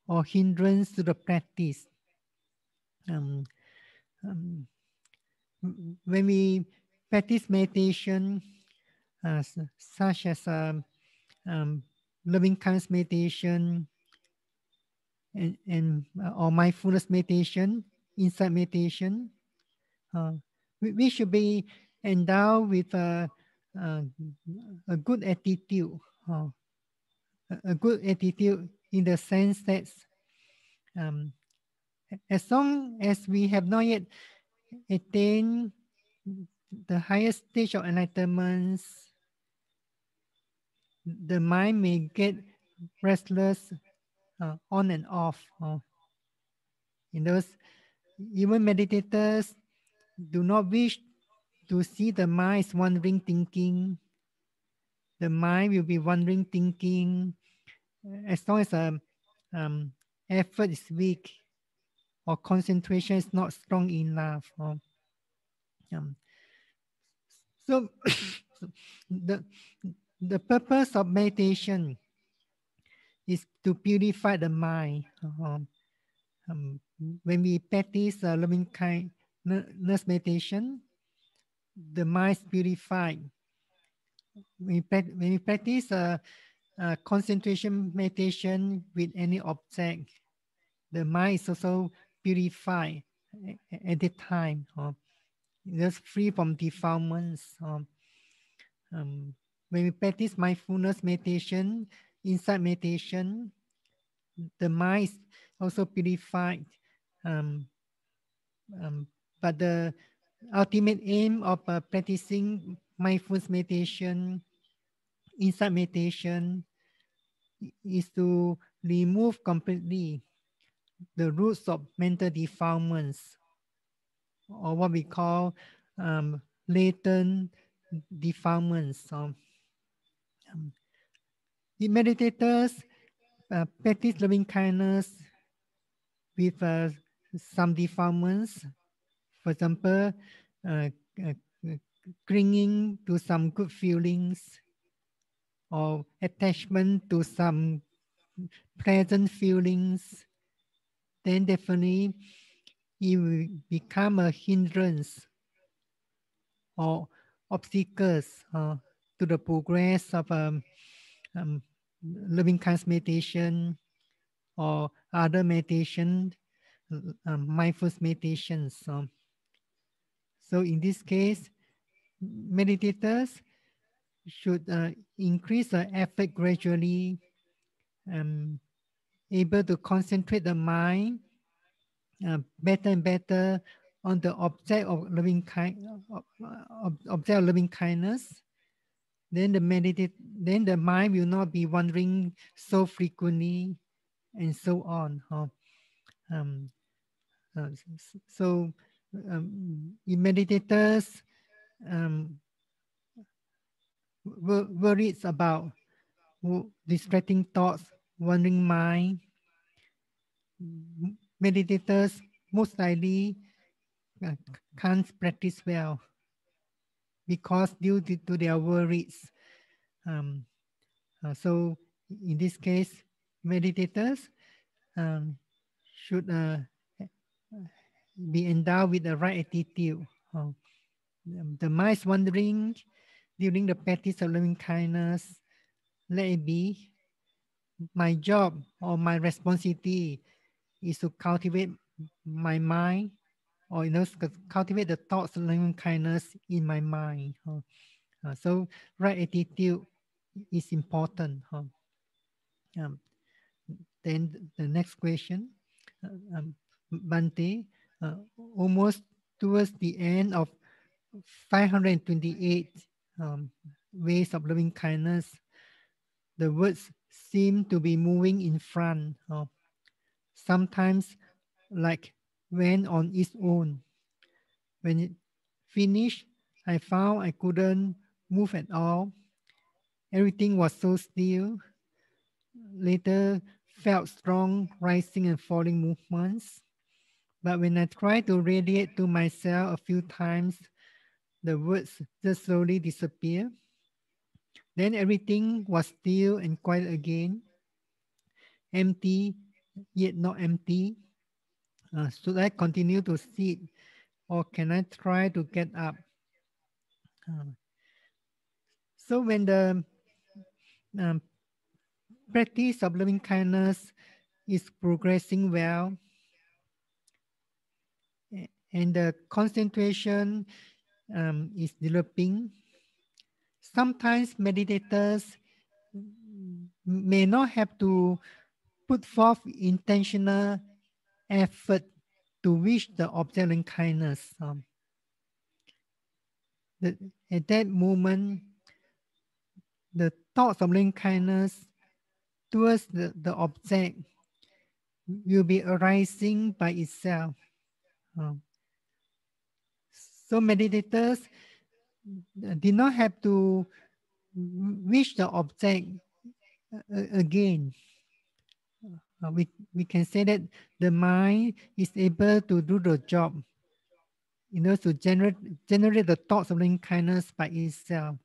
or hindrance to the practice. When we practice meditation, such as loving kindness meditation and or mindfulness meditation, insight meditation, we should be endowed with a good attitude. A good attitude in the sense that as long as we have not yet attained the highest stage of enlightenment, the mind may get restless on and off. In those, even meditators do not wish to see the mind's wandering thinking. The mind will be wandering thinking as long as effort is weak or concentration is not strong enough. So the purpose of meditation is to purify the mind. When we practice loving kindness meditation, the mind is purified. When we practice concentration meditation with any object, the mind is also purified at the time. Just free from defilements. When we practice mindfulness meditation, insight meditation, the mind is also purified. But the ultimate aim of practicing mindfulness meditation, insight meditation, is to remove completely the roots of mental defilements, or what we call latent defilements. The meditators practice loving kindness with some defilements. For example, uh, uh, clinging to some good feelings or attachment to some pleasant feelings, then definitely it will become a hindrance or obstacles to the progress of um, loving kindness meditation or other meditation, mindfulness meditations. So in this case, meditators should increase the effort gradually, able to concentrate the mind better and better on the object of object of loving kindness. Then then the mind will not be wandering so frequently, and so on. Um, so meditators worries about distracting thoughts, wandering mind. Meditators most likely can't practice well because due to their worries. So in this case, meditators should be endowed with the right attitude. The mind is wandering during the practice of loving kindness. Let it be. My job or my responsibility is to cultivate my mind, or cultivate the thoughts of loving kindness in my mind. So right attitude is important. Then the next question, Bhante, almost towards the end of 528 ways of loving kindness, the words seem to be moving in front. Sometimes like went on its own. When it finished, I found I couldn't move at all. Everything was so still. Later, felt strong rising and falling movements. But when I tried to radiate to myself a few times, the words just slowly disappear. Then everything was still and quiet again, empty, yet not empty. Should I continue to sit, or can I try to get up? So when the um, practice of loving kindness is progressing well, and the concentration is developing, sometimes meditators may not have to put forth intentional effort to reach the object of kindness. At that moment, the thoughts of loving kindness towards the object will be arising by itself. So meditators did not have to reach the object again. We can say that the mind is able to do the job, to generate the thoughts of loving kindness by itself.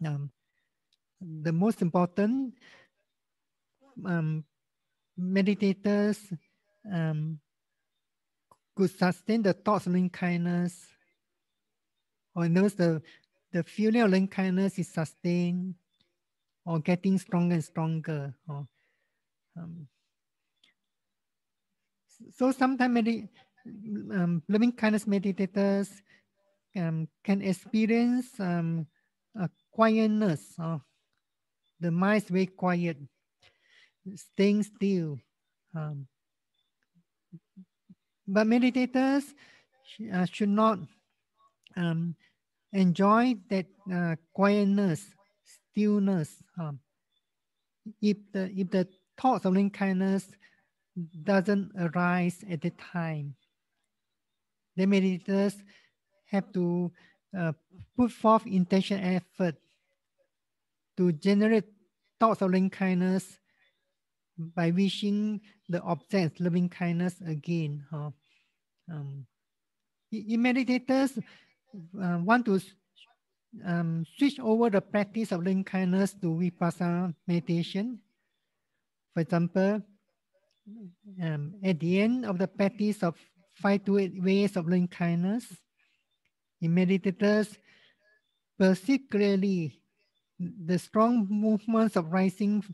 The most important, meditators could sustain the thoughts of loving kindness, or knows the feeling of loving kindness is sustained or getting stronger and stronger. So sometimes loving kindness meditators can experience a quietness. The mind is very quiet, staying still. But meditators should not enjoy that quietness, stillness. If the thoughts of loving kindness doesn't arise at the time, the meditators have to uh, put forth intention effort to generate thoughts of loving kindness by wishing the object loving kindness again. Meditators want to switch over the practice of loving kindness to vipassana meditation. For example, at the end of the practice of 5 to 8 ways of loving kindness, meditators perceive clearly the strong movements of rising,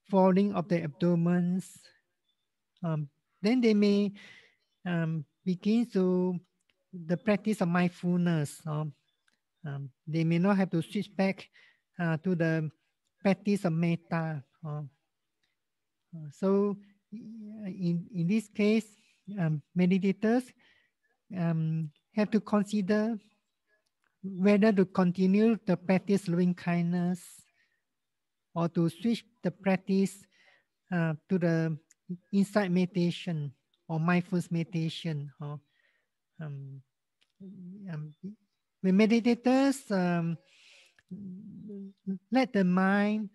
falling of the abdomens. Then they may begin to the practice of mindfulness. They may not have to switch back to the practice of metta. So in this case, meditators have to consider whether to continue the practice loving kindness or to switch the practice to the insight meditation or mindfulness meditation. When meditators let the mind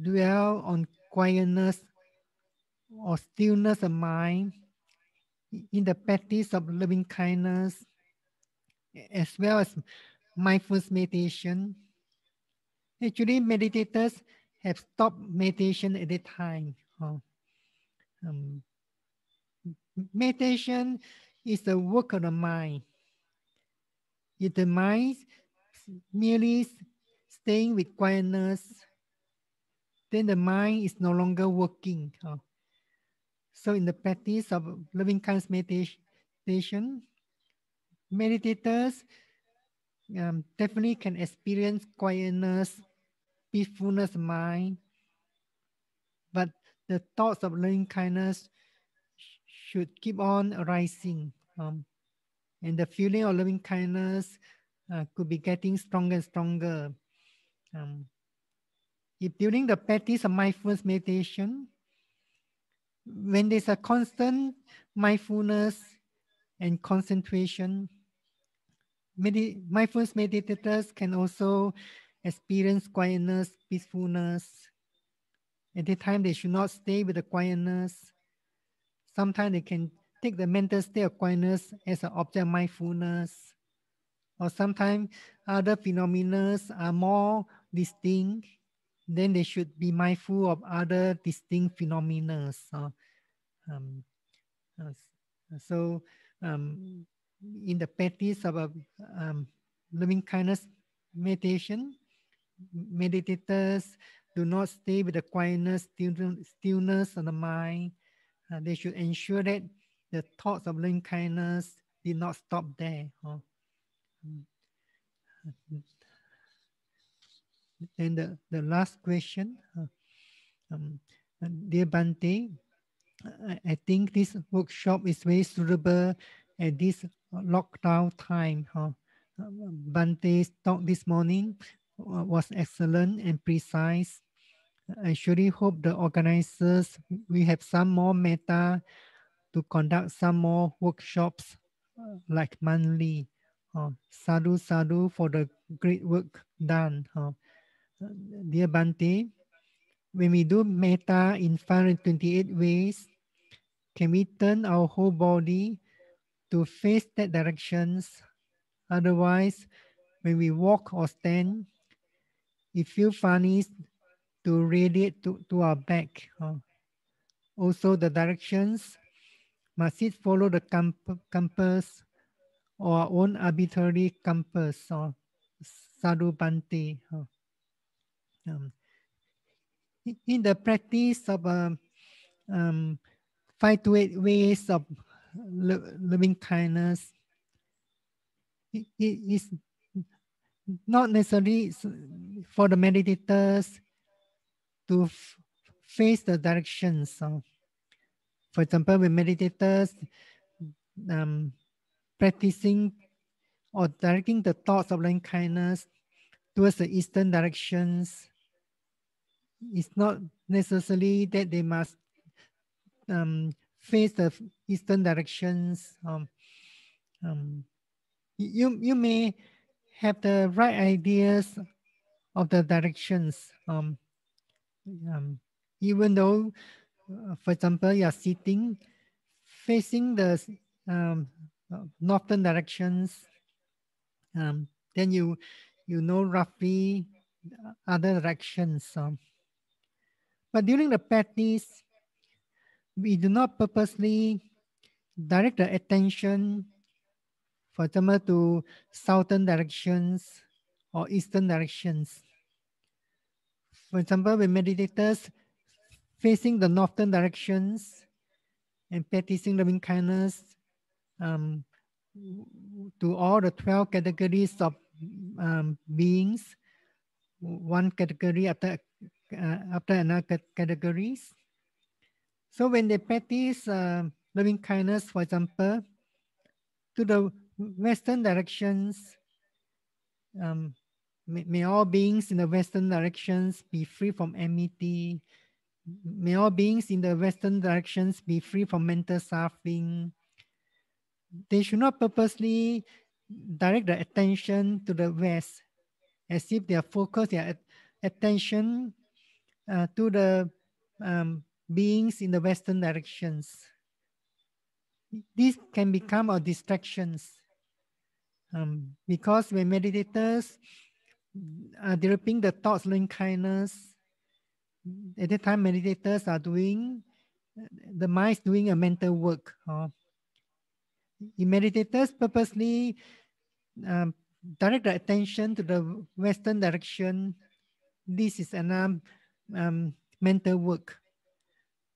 dwell on quietness or stillness of mind in the practice of loving kindness, as well as mindfulness meditation. Actually, meditators have stopped meditation at that time. Meditation is the work of the mind. If the mind merely staying with quietness, then the mind is no longer working. So in the practice of loving kindness meditation, meditators definitely can experience quietness, peacefulness of mind, but the thoughts of loving kindness should keep on arising. And the feeling of loving kindness could be getting stronger and stronger. If during the practice of mindfulness meditation, when there's a constant mindfulness and concentration, mindfulness meditators can also experience quietness, peacefulness. At the time, they should not stay with the quietness. Sometimes they can take the mental state of quietness as an object of mindfulness. Or sometimes other phenomena are more distinct, then they should be mindful of other distinct phenomena. So in the practice of loving kindness meditation, meditators do not stay with the quietness, stillness of the mind. They should ensure that the thoughts of loving kindness did not stop there. Then the last question, dear Bhante, I think this workshop is very suitable at this lockdown time. Bhante's talk this morning was excellent and precise. I surely hope the organizers will have some more meta to conduct some more workshops like monthly. Sadhu sadhu for the great work done. Dear Bhante, when we do metta in 528 ways, can we turn our whole body to face that directions? Otherwise, when we walk or stand, it feels funny to radiate to our back. Also, the directions, must it follow the compass or our own arbitrary compass? Sadhu Bhante. In the practice of 5 to 8 ways of loving kindness, it is not necessary for the meditators to face the directions. For example, when meditators practicing or directing the thoughts of loving kindness towards the eastern directions, it's not necessarily that they must face the eastern directions. You may have the right ideas of the directions. Even though, for example, you are sitting facing the northern directions, then you know roughly other directions. But during the practice, we do not purposely direct the attention, for example, to southern directions or eastern directions. For example, when meditators facing the northern directions and practicing loving kindness to all the 12 categories of beings, one category after another categories. So when they practice loving kindness, for example, to the western directions, may all beings in the western directions be free from enmity. May all beings in the western directions be free from mental suffering. They should not purposely direct the attention to the west, as if they are focused their attention to the beings in the western directions. These can become our distractions, because when meditators are developing the thoughts loving kindness, at the time meditators are doing, the mind is doing a mental work. The meditators purposely direct the attention to the western direction. This is an mental work.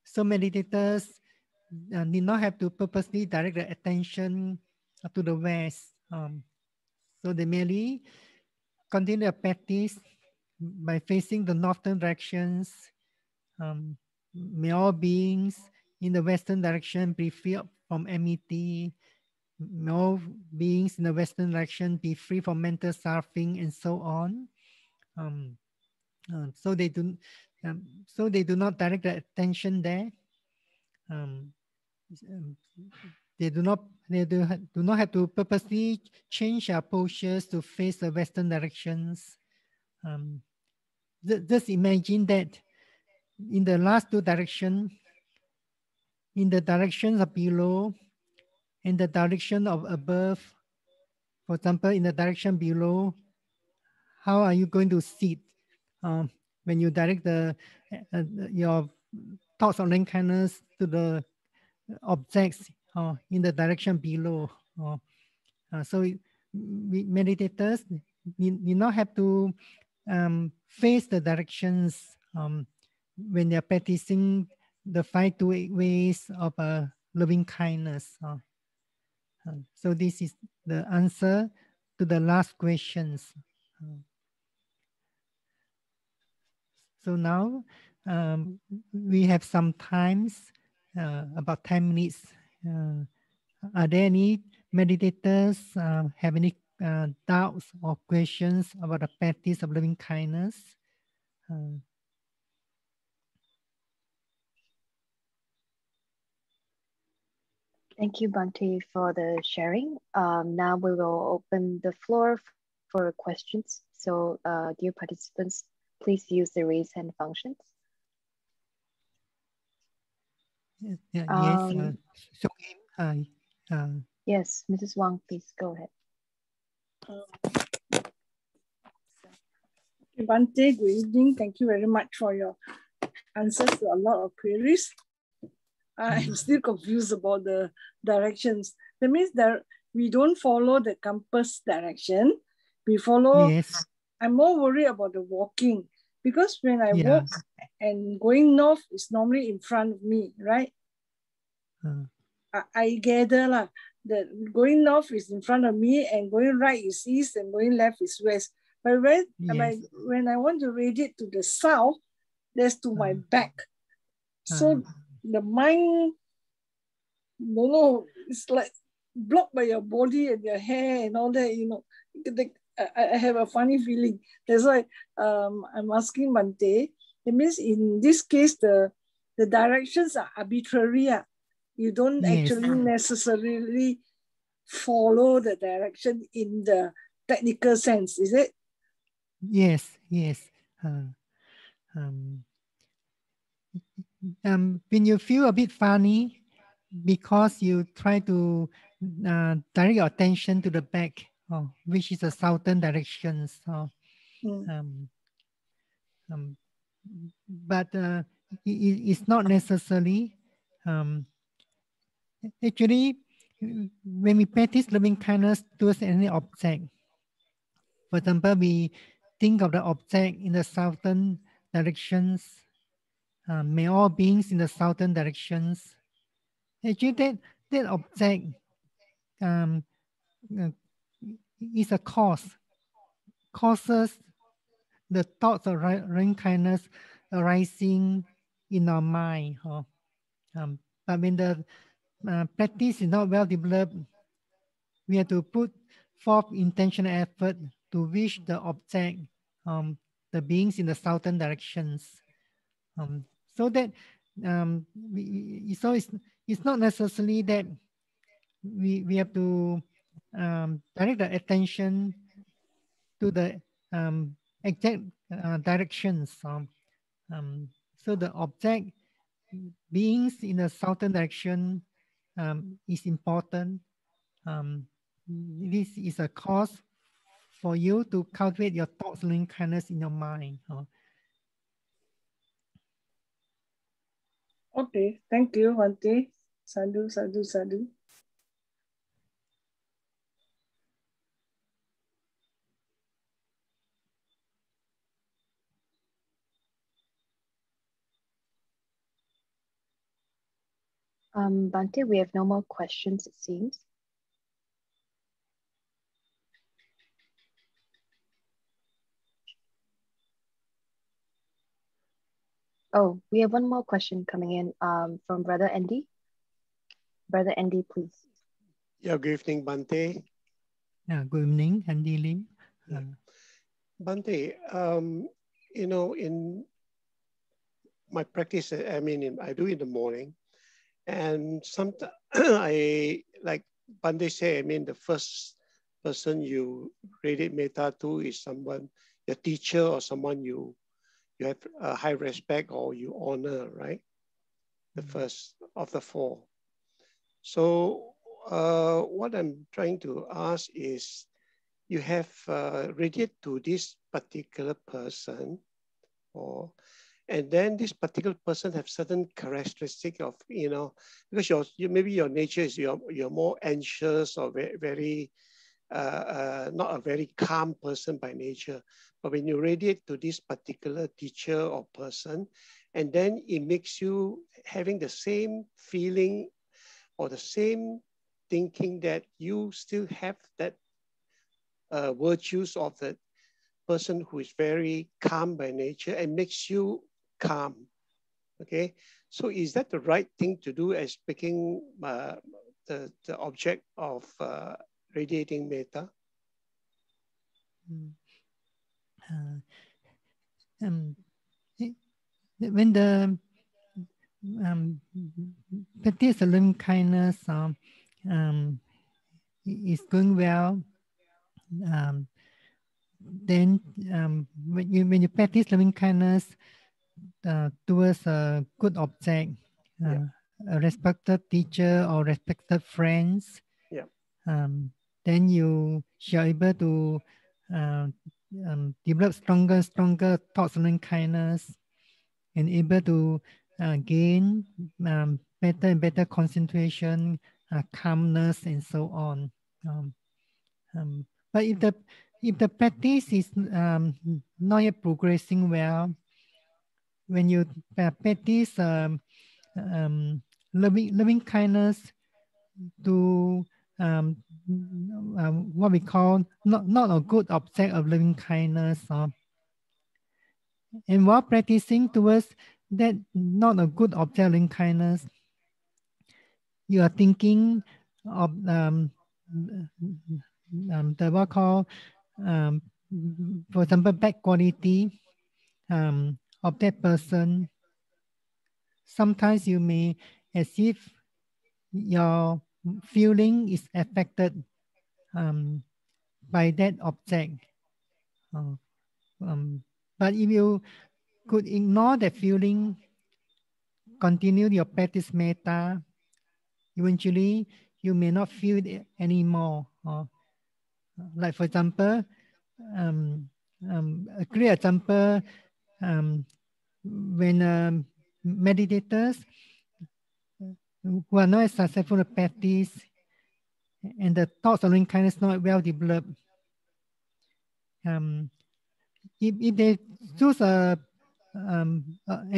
So meditators need not have to purposely direct the attention to the west. So they merely continue their practice by facing the northern directions. May all beings in the western direction be free from enmity. May all beings in the western direction be free from mental suffering, and so on. So they do not direct the attention there. They do not have to purposely change their postures to face the western directions. Just imagine that in the last two directions, in the directions of below and the direction of above, for example, in the direction below, how are you going to sit when you direct your thoughts on loving kindness to the objects in the direction below? So meditators need not have to face the directions when they're practicing the 5 to 8 ways of loving kindness. So this is the answer to the last questions. So now we have some times, about 10 minutes. Are there any meditators have any doubts or questions about the practice of loving kindness? Thank you, Bhante, for the sharing. Now we will open the floor for questions. So, dear participants, please use the raise hand functions. Yes. Yes, Mrs. Wang, please go ahead. Bhante, good evening. Thank you very much for your answers to a lot of queries. I'm still confused about the directions. That means that we don't follow the compass direction. We follow, yes. I'm more worried about the walking, because when I walk and going north is normally in front of me, right? I gather that going north is in front of me and going right is east and going left is west. But when I want to radiate to the south, that's to my back. So the mind, don't know, it's like blocked by your body and your hair and all that, you know. I have a funny feeling. That's why I'm asking Bhante. It means in this case, the directions are arbitrary. You don't actually necessarily follow the direction in the technical sense, is it? Yes, yes. When you feel a bit funny because you try to direct your attention to the back, which is the southern direction. So, but it's not necessary. Actually, when we practice loving kindness towards any object, for example, we think of the object in the southern directions. May all beings in the southern directions. Actually, that object is a causes the thoughts of loving kindness arising in our mind. But when the practice is not well developed, we have to put forth intentional effort to wish the object, the beings in the southern directions. So that so it's not necessarily that we have to direct the attention to the exact directions. So the object beings in the southern direction is important. This is a cause for you to cultivate your thoughts, loving kindness in your mind. Okay, thank you, Bhante. Sadhu, sadhu, sadhu. Bhante, we have no more questions, it seems. Oh, we have one more question coming in from Brother Andy. Brother Andy, please. Yeah, good evening, Bhante. Good evening, Andy Lim. Bhante, you know, in my practice, I do in the morning, and sometimes I, like Bhante say, the first person you radiate metta to is someone, your teacher or someone you have a high respect or you honor, right? The first of the four. So what I'm trying to ask is, you have radiate to this particular person, and then this particular person have certain characteristic of, because maybe your nature is you're more anxious or very not a very calm person by nature. But when you radiate to this particular teacher or person, and then it makes you having the same feeling or the same thinking that you still have that virtues of the person who is very calm by nature and makes you calm. Okay, so is that the right thing to do as picking the object of radiating metta? When the practice of loving kindness is going well, then when you practice loving kindness towards a good object, a respected teacher or respected friends, then you shall be able to develop stronger thoughts of loving kindness and able to gain better and better concentration, calmness, and so on. But if the practice is not yet progressing well, when you practice loving kindness to what we call not a good object of loving kindness, and while practicing towards that not a good object of loving kindness, you are thinking of the what called, for example, bad quality of that person. Sometimes you may as if your feeling is affected by that object. But if you could ignore the feeling, continue your practice metta, eventually you may not feel it anymore. Like for example, a clear example, when meditators who are not successful in practice and the thoughts of loving kindness not well developed, if they choose an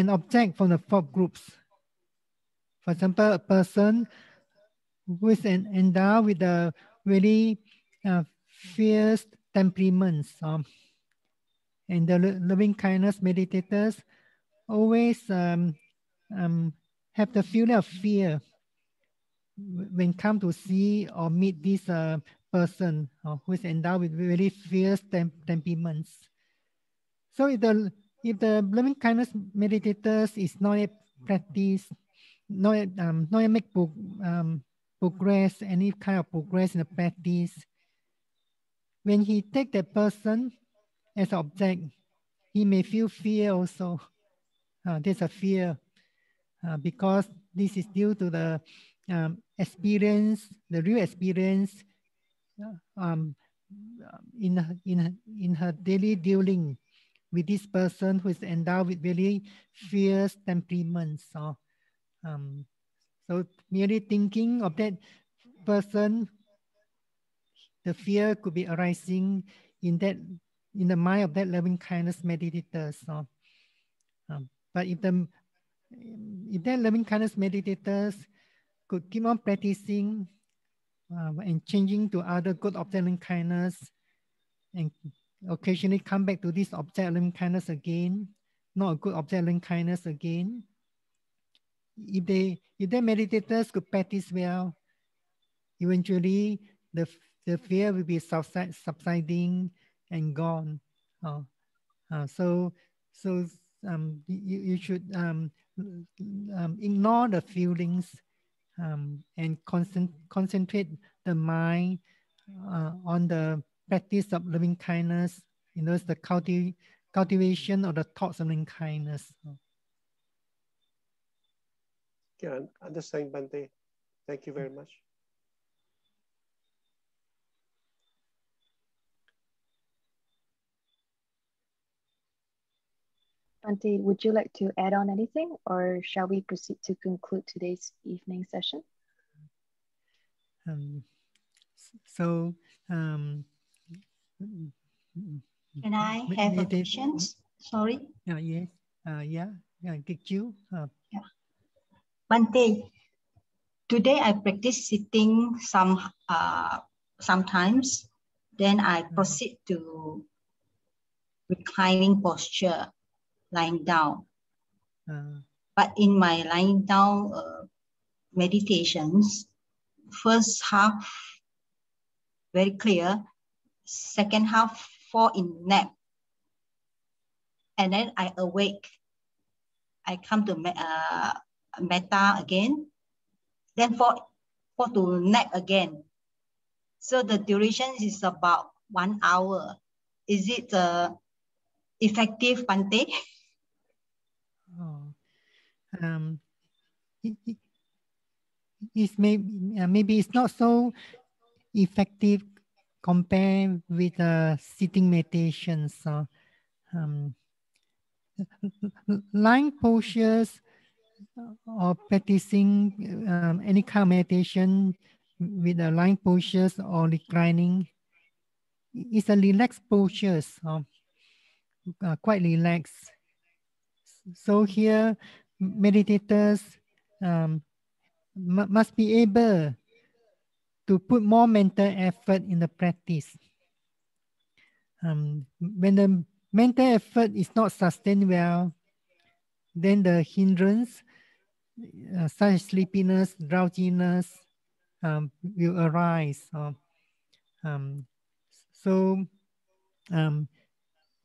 object from the four groups, for example, a person who is endowed with a really fierce temperaments, and the loving kindness meditators always have the feeling of fear when come to see or meet this person who is endowed with really fierce temperaments. So if the loving kindness meditators is not yet practice, not yet make progress, any kind of progress in the practice, when he take that person as object, he may feel fear also. There's a fear because this is due to the experience, the real experience in her daily dealing with this person who is endowed with very fierce temperaments. So merely thinking of that person, the fear could be arising in the mind of that loving kindness meditators. But if that loving kindness meditators could keep on practicing and changing to other good object loving kindness, and occasionally come back to this object loving kindness again, not a good object loving kindness again. If their meditators could practice well, eventually the fear will be subsiding and gone. So you should ignore the feelings and concentrate the mind on the practice of loving kindness, the cultivation of the thoughts of loving kindness. Yeah, understand, Bhante. Thank you very much. Bhante, would you like to add on anything, or shall we proceed to conclude today's evening session? Can I have a question? Sorry. Yes. Get you. Yeah. Bhante, today I practice sitting sometimes. Then I proceed to reclining posture, lying down. But in my lying down meditations, first half very clear, second half fall in nap. And then I awake. I come to Metta again, then fall to nap again. So the duration is about 1 hour. Is it effective, Bhante? Maybe it's not so effective compared with sitting meditations. Lying postures or practicing any kind of meditation with the lying postures or reclining is a relaxed postures, quite relaxed. So here, meditators must be able to put more mental effort in the practice. When the mental effort is not sustained well, then the hindrance, such as sleepiness, drowsiness, will arise. So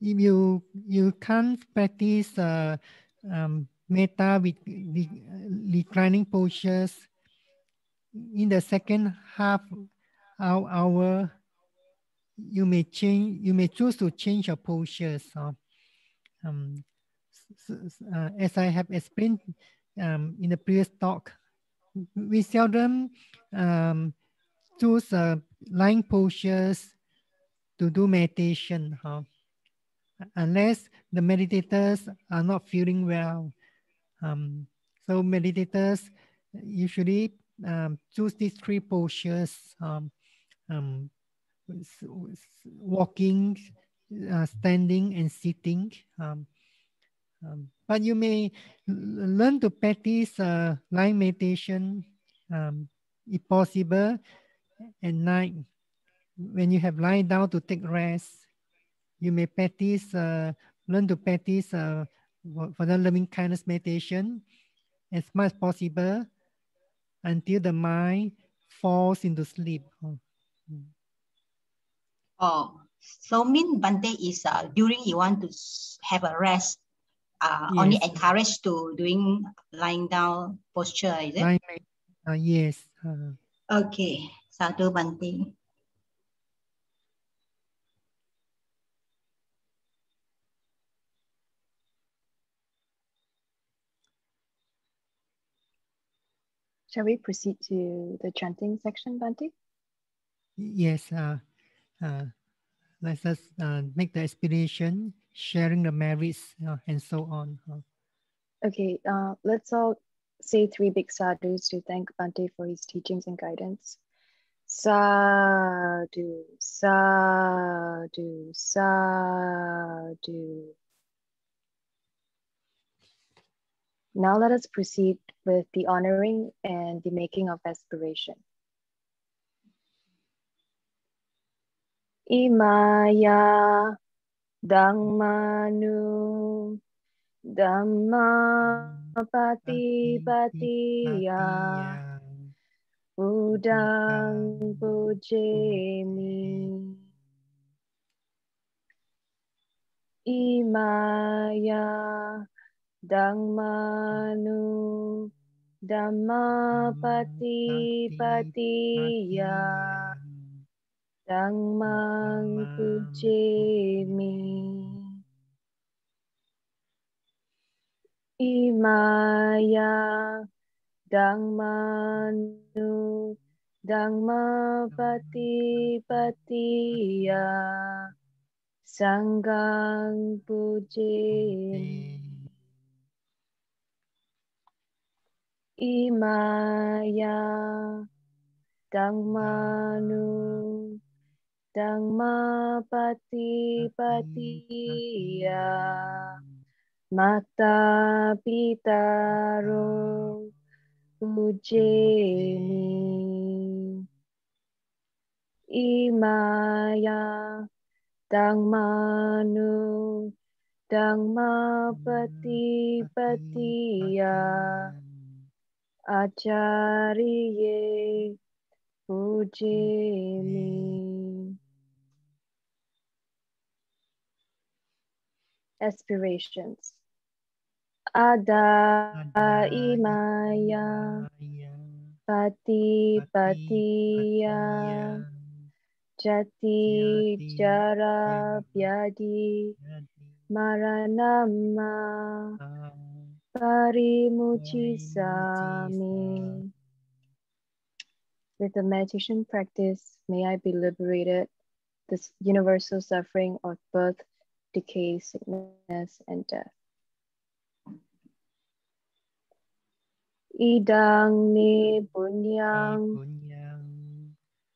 if you can't practice metta with reclining postures in the second half hour, you may choose to change your postures. As I have explained in the previous talk, we seldom choose lying postures to do meditation, unless the meditators are not feeling well. So meditators usually choose these three postures: walking, standing, and sitting. But you may learn to practice lying meditation, if possible, at night. When you have lying down to take rest, you may practice, learn to practice for the loving kindness meditation as much as possible until the mind falls into sleep. Oh, so mean Bante is during you want to have a rest, Yes. only encouraged to doing lying down posture, is it? Yes. Okay, Sadhu Bante. Shall we proceed to the chanting section, Bhante? Yes. Let us make the aspiration, sharing the merits, and so on. Okay, let's all say three big sadhus to thank Bhante for his teachings and guidance. Sadhu, sadhu, sadhu. Now let us proceed with the honoring and the making of aspiration. Imaya Dhammanu Dhamma Patipatiya Udang Pujemi Imaya Dhammanu Dhamma Patipatiya Dhammang Pujemi Imaya Dhammanu Dhamma Patipatiya Sanggang Pujemi Imaya Dhammanu Dhamma Patipatiya Mata Pitaro Pujemi Imaya Dhammanu Dhamma Patipatiya Acariye Pujemi. Aspirations. Ada Imaya Patipatiya Jati Jara Vyadi Maranama Parimuchisami. With the meditation practice, may I be liberated this universal suffering of birth, decay, sickness, and death. Idang ni punyang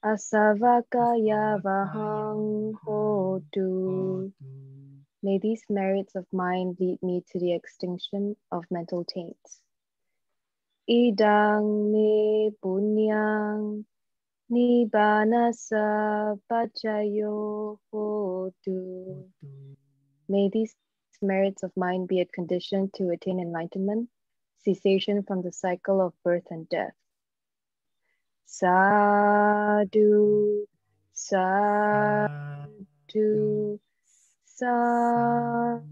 asavakaya vahang hotu. May these merits of mine lead me to the extinction of mental taints. Idang ni punyang Nibbanasa pacayo hotu. May these merits of mine be a condition to attain enlightenment, cessation from the cycle of birth and death. Sadhu, sadhu, sadhu.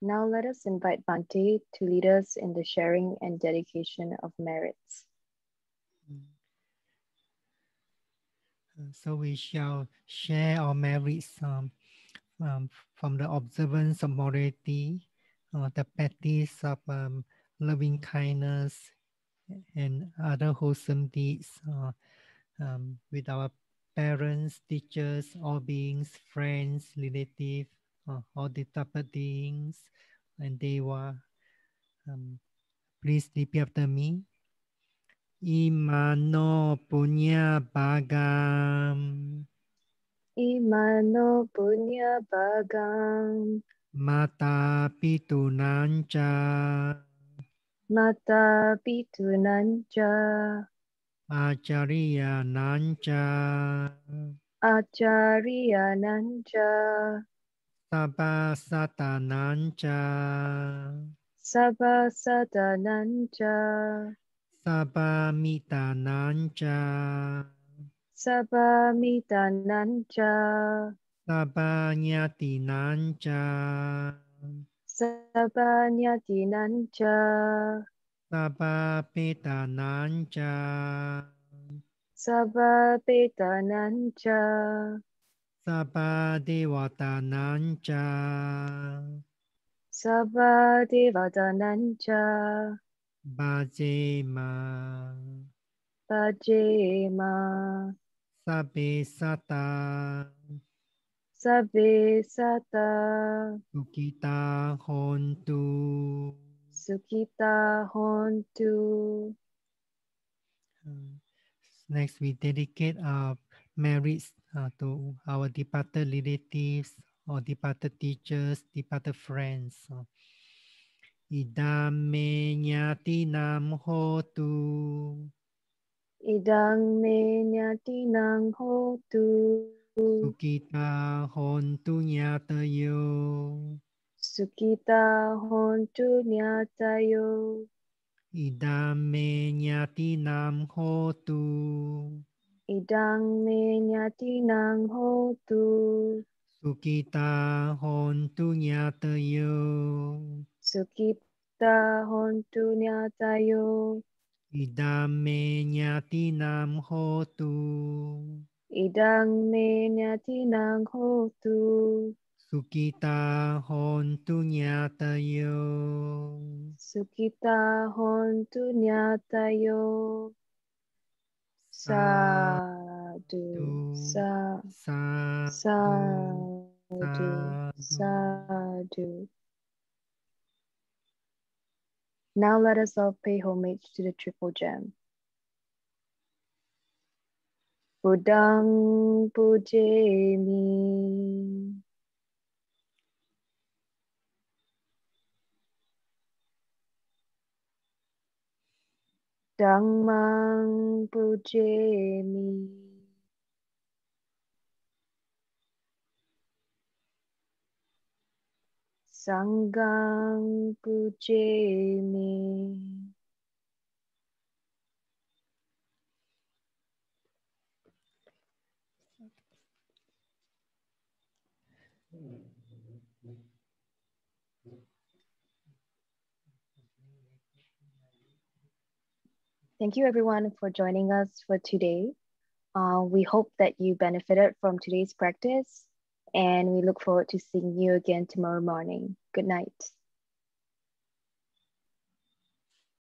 Now let us invite Bhante to lead us in the sharing and dedication of merits. So we shall share our merits from the observance of morality, the practice of loving kindness, and other wholesome deeds with our parents, teachers, all beings, friends, relatives, all the type of beings, and Deva. Please repeat after me. Imano punya bagam. Imano punya bagam. Mata pitunancha. Mata pitunancha. Acharya nancha. Acharya nancha. Sabha satanancha. Sabha satanancha. Sabha mitanancha. Sabha mitanancha. Sabha nyatinancha. Sabha nyatinancha. Sabha petanancha. Sabha petanancha. Sabha devatanancha. Sabha devatanancha. Bhajema. Pajema. Sabbe sata. Sabbe sata. Sukita hontu. Sukita hontu. Next, we dedicate our merits to our departed relatives or departed teachers, departed friends. Idam me nyatinam hotu. Idang me nyatinang hotu. Sukita hontu nyatayo. Sukita hontu nyatayo. Idam me nyatinam hotu. Idang me nyatinang hotu. Sukita hontu nyatayo. Sukita hontu nyatayo. Idam me nyatinam hotu. Idang me nyatinang hotu. Sukita hontu nyatayo. Sukita hontu nyatayo. Sadhu, Sadhu, sadhu, sadhu. sadhu. Now let us all pay homage to the triple gem. Buddhang pujemi. Dhammang pujemi. Sanghang pujemi. Thank you everyone for joining us for today. We hope that you benefited from today's practice, and we look forward to seeing you again tomorrow morning. Good night.